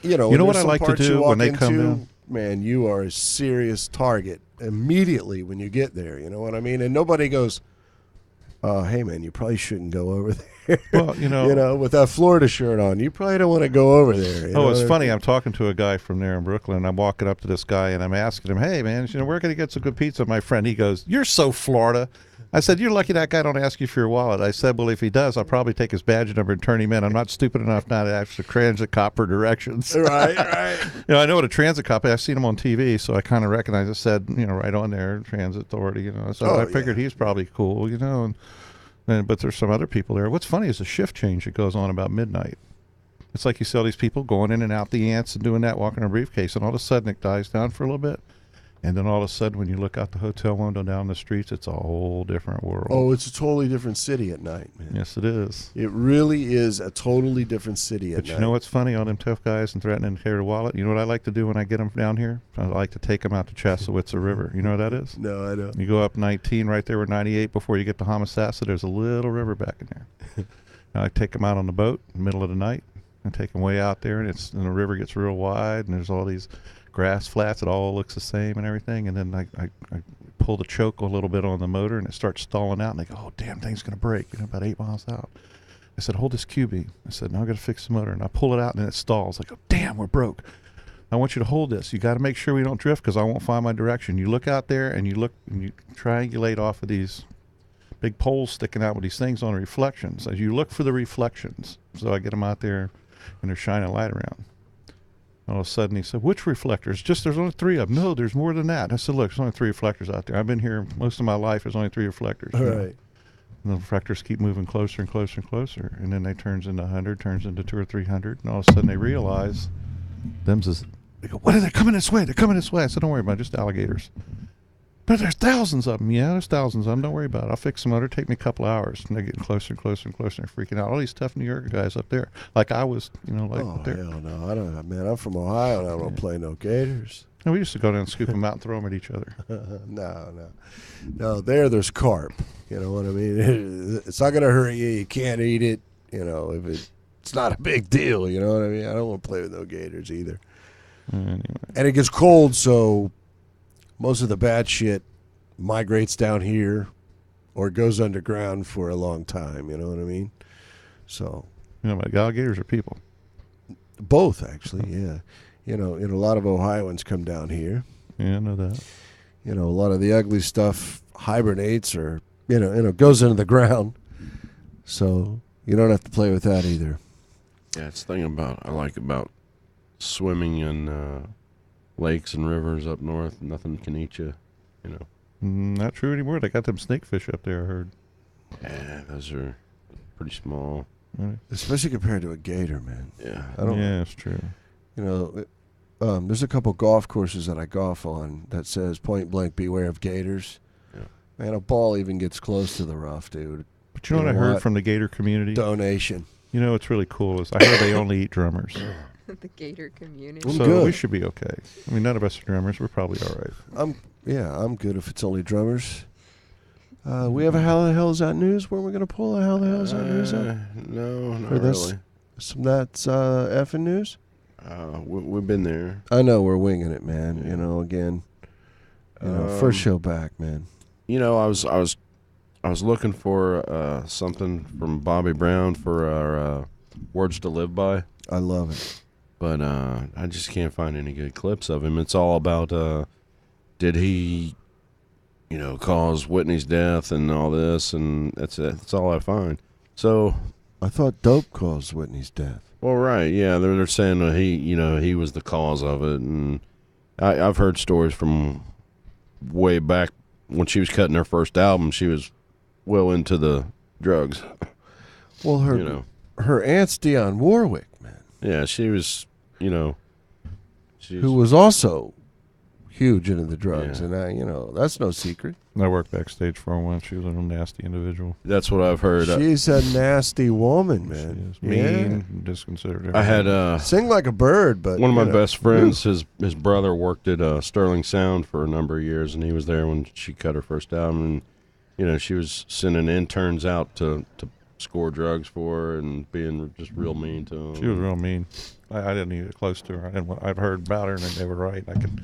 You know what I like to do when they come in? Man, you are a serious target immediately when you get there, you know what I mean? And nobody goes, hey, man, you probably shouldn't go over there. Well, with that Florida shirt on, you probably don't want to go over there. It's funny. I'm talking to a guy from there in Brooklyn, and I'm walking up to this guy, and I'm asking him, hey, man, where can I get some good pizza? My friend, he goes, you're so Florida. I said, you're lucky that guy don't ask you for your wallet. I said, well, if he does, I'll probably take his badge number and turn him in. I'm not stupid enough not to ask the transit cop for directions. Right. I know what a transit cop is. I've seen him on TV, so I kind of recognize it. Said, right on there, transit authority, So I figured he's probably cool, but there's some other people there. What's funny is the shift change that goes on about midnight. It's like you see all these people going in and out the ants and doing that, walking a briefcase, and all of a sudden it dies down for a little bit. And then all of a sudden when you look out the hotel window down the streets, it's a whole different world. Oh, it's a totally different city at night, man. Yes, it is. It really is a totally different city at night. But you know what's funny? All them tough guys and threatening to carry a wallet. You know what I like to do when I get them down here? I like to take them out to Chasowitza River. You know what that is? No, I don't. You go up 19 right there with 98 before you get to Homosassa. There's a little river back in there. I take them out on the boat in the middle of the night. and take them way out there, and the river gets real wide, and there's all these grass flats. It all looks the same and everything. And then I pull the choke a little bit on the motor, and it starts stalling out. And they go, "Oh, damn, thing's gonna break!" About 8 miles out. I said, "Hold this QB." I said, "Now I got to fix the motor." And I pull it out, and it stalls. I go, "Damn, we're broke. I want you to hold this. You got to make sure we don't drift, because I won't find my direction." You look out there, and you triangulate off of these big poles sticking out with these things on reflections. As you look for the reflections, so I get them out there, and they're shining light around. All of a sudden, he said, "Which reflectors?" "There's only 3 of them." "No, there's more than that." I said, "Look, there's only 3 reflectors out there. I've been here most of my life. There's only 3 reflectors." All right. And the reflectors keep moving closer and closer and closer. And then they turns into 100, turns into 200 or 300. And all of a sudden, they realize, they go, "What are they coming this way? They're coming this way." I said, "Don't worry about it, just alligators." "But there's thousands of them." "Yeah, there's thousands of them. Don't worry about it. I'll fix the motor. Take me a couple hours." And they're getting closer and closer and closer. And they're freaking out. All these tough New York guys up there, like I was, up there. Hell no! I don't. Man, I'm from Ohio, and I don't play no gators. And we used to go down and scoop them out and throw them at each other. No. There's carp. You know what I mean? It's not gonna hurt you. You can't eat it. If it's not a big deal. You know what I mean? I don't want to play with no gators either. Anyway. And it gets cold, so most of the bad shit migrates down here or goes underground for a long time. You know what I mean? So. Like alligators or people? Both, actually, yeah. A lot of Ohioans come down here. Yeah, I know that. A lot of the ugly stuff hibernates or, goes into the ground. So you don't have to play with that either. Yeah, it's the thing I like about swimming in lakes and rivers up north. Nothing can eat you, Not true anymore. They got them snakefish up there, I heard. Yeah, those are pretty small. Right. Especially compared to a gator, man. Yeah. Yeah, it's true. There's a couple golf courses that I golf on that says point blank, beware of gators. Yeah. Man, a ball even gets close to the rough, dude. But you know what I heard from the gator community? Donation. What's really cool is I heard they only eat drummers. The gator community. I'm So good. we should be okay. I mean, none of us are drummers. We're probably all right. I'm good if it's only drummers. We have a How the Hell Is That News? Where are we going to pull a How the Hell Is That News up? No, not Or this- really. That's effing news? We've been there. I know we're winging it, man. Again. First show back, man. I was looking for something from Bobby Brown for our Words to Live By, I love it. but I just can't find any good clips of him. It's all about did he, cause Whitney's death and all this, and that's it. That's all I find. So, I thought dope caused Whitney's death. well, right, yeah, they're saying that he was the cause of it, and I've heard stories from way back when she was cutting her first album. She was well into the drugs. Well, her aunt's Dionne Warwick, man. Yeah, she was, Who was also huge into the drugs, Yeah. and that's no secret. I worked backstage for her once. She was a real nasty individual. That's what I've heard. She's a nasty woman, She man. is mean, disconsiderate. I had Sing like a bird, but one of my best friends. His brother worked at Sterling Sound for a number of years, and he was there when she cut her first album. And she was sending interns out to score drugs for her and being just real mean to them. She was real mean. I didn't even get close to her. I've heard about her, and they were right. I could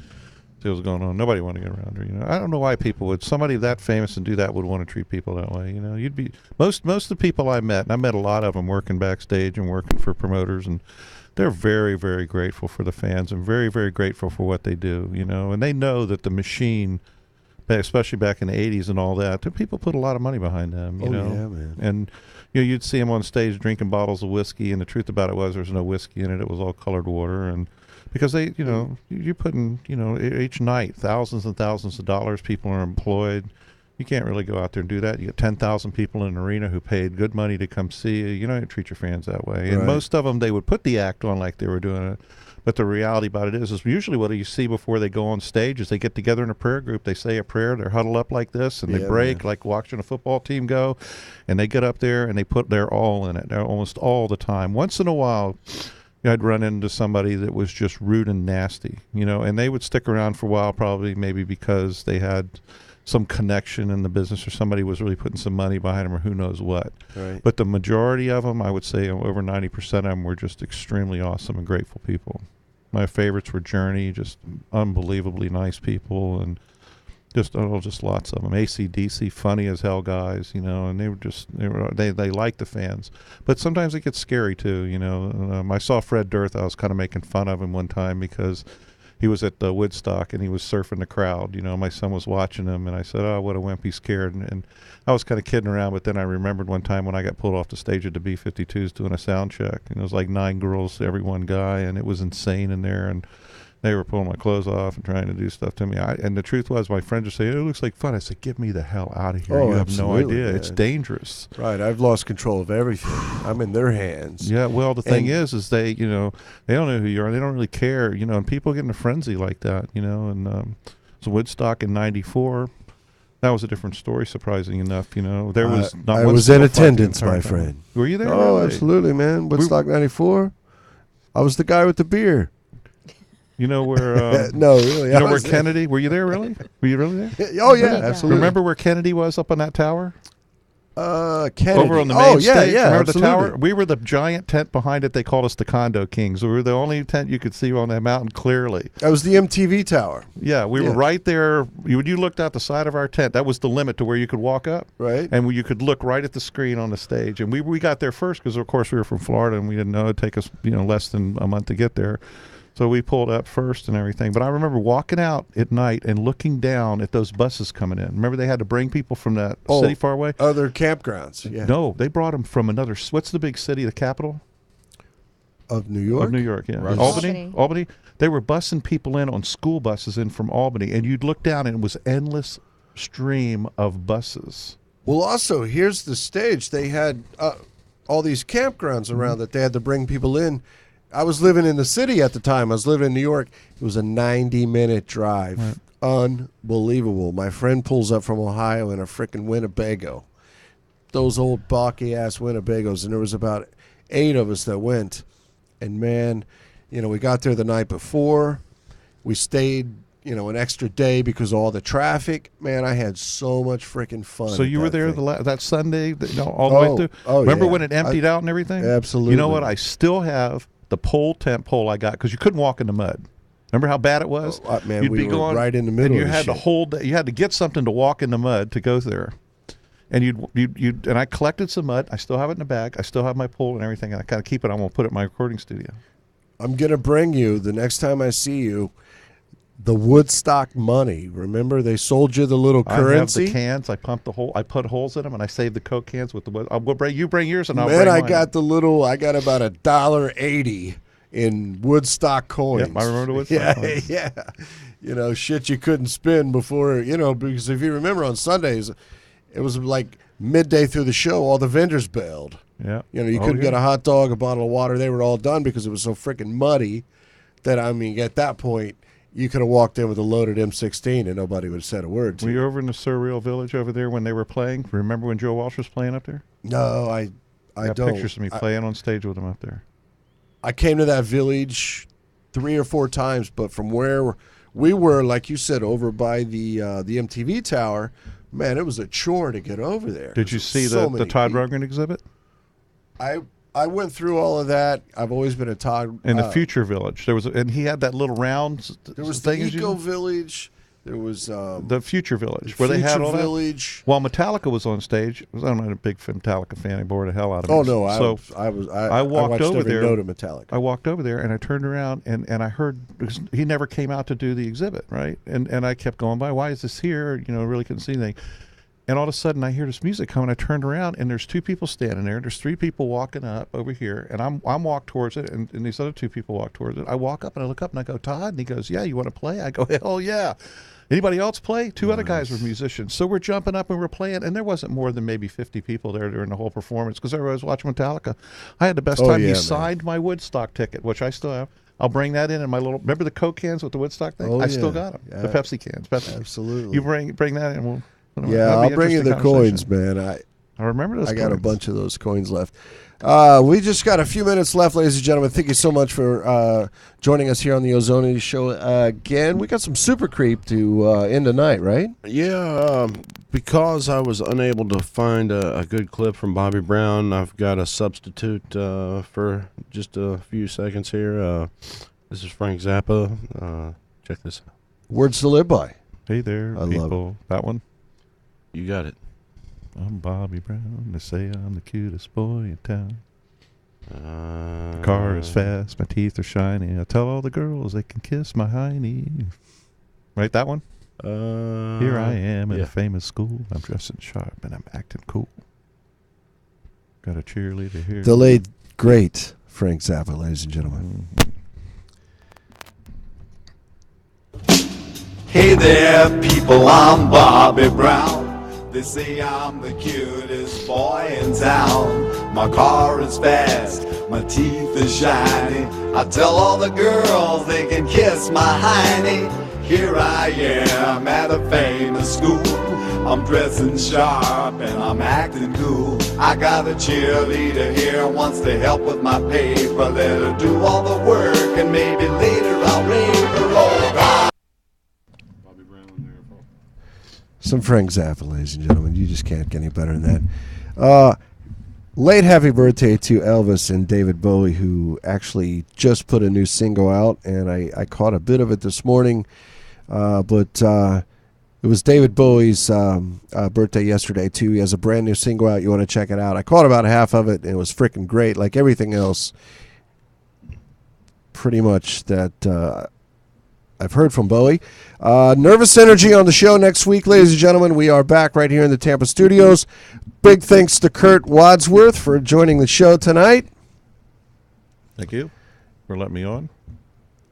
see what was going on. Nobody wanted to get around her. I don't know why people would. Somebody that famous and do that would want to treat people that way. You'd be most of the people I met, and I met a lot of them working backstage and working for promoters, and they're very, very grateful for the fans and very, very grateful for what they do. And they know that the machine, especially back in the 80s and all that, the people put a lot of money behind them. Yeah, man. And you'd see them on stage drinking bottles of whiskey, and the truth about it was there was no whiskey in it. It was all colored water, and because they, you're putting, each night thousands and thousands of dollars. People are employed. You can't really go out there and do that. You get 10,000 people in an arena who paid good money to come see you. You don't treat your fans that way. And Right. most of them, they would put the act on like they were doing it. But the reality about it is usually what you see before they go on stage is they get together in a prayer group. They say a prayer. They're huddled up like this, and they Yeah, break man. like watching a football team go. And they get up there and they put their all in it. They're almost all the time. Once in a while, I'd run into somebody that was just rude and nasty, and they would stick around for a while, probably maybe because they had some connection in the business, or somebody was really putting some money behind them, or who knows what. Right. But the majority of them, I would say over 90% of them, were just extremely awesome and grateful people. My favorites were Journey, just unbelievably nice people, and just lots of them. AC/DC, funny as hell guys, and they liked the fans. But sometimes it gets scary too, I saw Fred Durst. I was kind of making fun of him one time because he was at Woodstock and he was surfing the crowd. My son was watching him, and I said, "Oh, what a wimp, he's scared." And I was kind of kidding around, but then I remembered one time when I got pulled off the stage at the B-52s doing a sound check, and it was like 9 girls to every one guy, and it was insane in there, and they were pulling my clothes off and trying to do stuff to me. And the truth was, my friend just said, "It looks like fun." I said, "Get me the hell out of here. Oh, you have no absolutely, idea. man. It's dangerous." Right. I've lost control of everything. I'm in their hands. Yeah, well, the thing is they, they don't know who you are. They don't really care, and people get in a frenzy like that, and so Woodstock in '94, that was a different story, surprising enough, There was not I one was single in fight the attendance, entire my time. friend. Were you there? Oh, Really? absolutely, man. Woodstock 94. I was the guy with the beer. You know where? No, really. You I know where was there. Kennedy? Were you there? Really? Were you really there? Oh, yeah, Yeah. absolutely. Remember where Kennedy was up on that tower? Kennedy. Over on the main yeah, stage. yeah, Remember absolutely. the tower? We were the giant tent behind it. They called us the Condo Kings. We were the only tent you could see on that mountain clearly. That was the MTV tower, Yeah, we were right there. When you looked out the side of our tent, that was the limit to where you could walk up. right? And you could look right at the screen on the stage. And we got there first because, of course, we were from Florida and we didn't know it'd take us less than a month to get there. So we pulled up first and everything. But I remember walking out at night and looking down at those buses coming in. Remember they had to bring people from that city far away? Other campgrounds. Yeah. No, they brought them from another. What's the big city, the capital? Of New York? Of New York, yeah. Right. Albany. They were busing people in on school buses in from Albany. And you'd look down and it was endless stream of buses. Well, also, here's the stage. They had all these campgrounds around that they had to bring people in. I was living in the city at the time. I was living in New York. It was a 90-minute drive. Right. Unbelievable. My friend pulls up from Ohio in a frickin' Winnebago. Those old balky-ass Winnebagos. And there was about 8 of us that went. And, man, we got there the night before. We stayed, an extra day because of all the traffic. Man, I had so much frickin' fun. So at you were that there thing. that Sunday, all the way through? Oh, Remember yeah. when it emptied out and everything? Absolutely. You know what? I still have the tent pole I got because you couldn't walk in the mud. Remember how bad it was? Man, we were right in the middle and you of the had to shit. hold. You had to get something to walk in the mud to go there. And and I collected some mud. I still have it in the bag. I still have my pole and everything. And I kind of keep it. I'm gonna put it in my recording studio. I'm going to bring you, the next time I see you, the Woodstock money. Remember, they sold you the little currency? I have the cans. I pumped the hole. I put holes in them, and I saved the Coke cans with the. I'll bring yours, and I'll Man, bring I mine. got I got about $1.80 in Woodstock coins. Yep, I remember the Woodstock coins. Yeah. Shit you couldn't spend before, because if you remember on Sundays, it was like midday through the show, all the vendors bailed. Yeah. You couldn't get a hot dog, a bottle of water. They were all done because it was so freaking muddy that, at that point, you could have walked in with a loaded M16 and nobody would have said a word to Were you. you over in the Surreal Village over there when they were playing? Remember when Joe Walsh was playing up there? No, I got don't. pictures of me playing on stage with him up there. I came to that village 3 or 4 times, but from where we were, like you said, over by the MTV tower, man, it was a chore to get over there. Did you see So the many Todd people. Rundgren exhibit? I went through all of that. I've always been a Todd. In the Future Village, and he had that little round. There was the thing, as you Eco know? Village. There was The Future Village, the where they had Future all that. Village. While Metallica was on stage, I'm not a big Metallica fan. He bored the hell out of me. Oh no! I walked watched over every there. note of Metallica. I walked over there and I turned around and I heard, because he never came out to do the exhibit, right? And I kept going by. Why is this here? Really couldn't see anything. And all of a sudden I hear this music coming. I turned around and there's 2 people standing there. There's 3 people walking up over here, and I'm walked towards it, and these other 2 people walk towards it. I walk up and I look up and I go, Todd, and he goes, yeah, you want to play? I go, hell yeah. Anybody else play? 2 other guys were musicians. So we're jumping up and we're playing, and there wasn't more than maybe 50 people there during the whole performance because everybody was watching Metallica. I had the best time. Yeah, He man. signed my Woodstock ticket, which I still have. I'll bring that in my little. Remember the Coke cans with the Woodstock thing? Oh, I yeah. still got them. Yeah. The Pepsi cans. Pepsi. Absolutely. You bring that in. We'll. Yeah, that'd be I'll bring you the interesting coins, conversation. man. I remember those. I got a coins. bunch of those coins left. We just got a few minutes left, ladies and gentlemen. Thank you so much for joining us here on the Ozonious Show again. We got some Super Creep to end the night, right? Yeah, because I was unable to find a good clip from Bobby Brown, I've got a substitute for just a few seconds here. This is Frank Zappa. Check this out. Words to live by. Hey there, I love people. That one. You got it. I'm Bobby Brown. They say I'm the cutest boy in town. The car is fast. My teeth are shiny. I tell all the girls they can kiss my hiney. Right, that one? Here I am in a famous school. I'm dressing sharp and I'm acting cool. Got a cheerleader here. The late, great Frank Zappa, ladies and gentlemen. Hey there, people, I'm Bobby Brown. They say I'm the cutest boy in town. My car is fast, my teeth are shiny. I tell all the girls they can kiss my hiney. Here I am at a famous school. I'm dressing sharp and I'm acting cool. I got a cheerleader here, wants to help with my paper. Let her do all the work and maybe later I'll rape her. Oh God. Some Frank Zappa, ladies and gentlemen. You just can't get any better than that. Late happy birthday to Elvis and David Bowie, who actually just put a new single out, and I caught a bit of it this morning. But it was David Bowie's birthday yesterday, too. He has a brand new single out. You want to check it out. I caught about half of it, and it was freaking great. Like everything else, pretty much that I've heard from Bowie. Nervous Energy on the show next week, ladies and gentlemen. We are back right here in the Tampa studios. Big thanks to Kurt Wadsworth for joining the show tonight. Thank you for letting me on.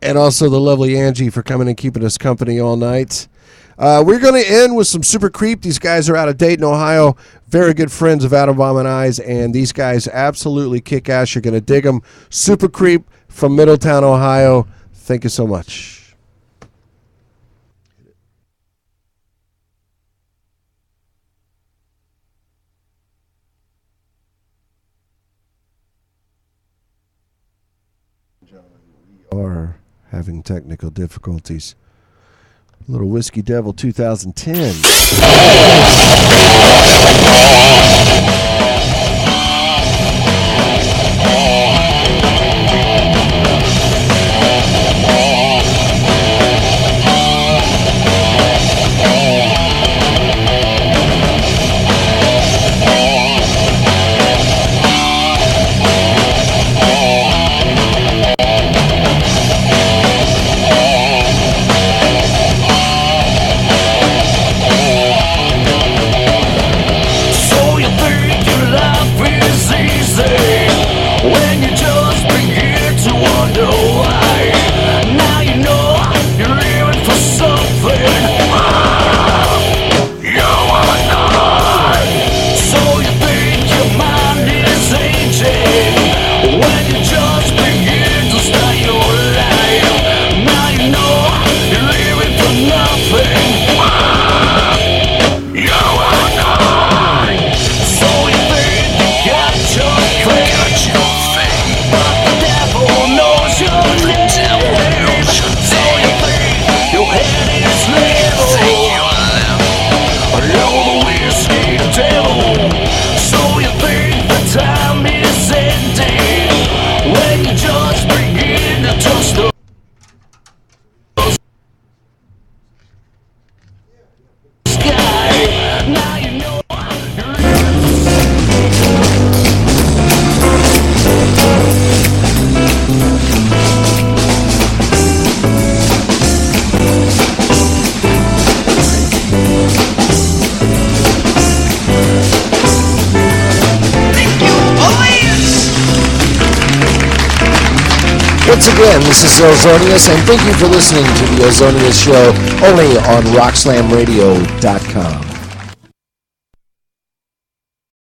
And also the lovely Angie for coming and keeping us company all night. We're going to end with some Super Creep. These guys are out of Dayton, Ohio. Very good friends of Adam Bomb and Eyes, and these guys absolutely kick ass. You're going to dig them. Super Creep from Middletown, Ohio. Thank you so much. Are having technical difficulties. Little Whiskey Devil 2010. Once again, this is Ozonious, and thank you for listening to the Ozonious Show, only on RockSlamRadio.com.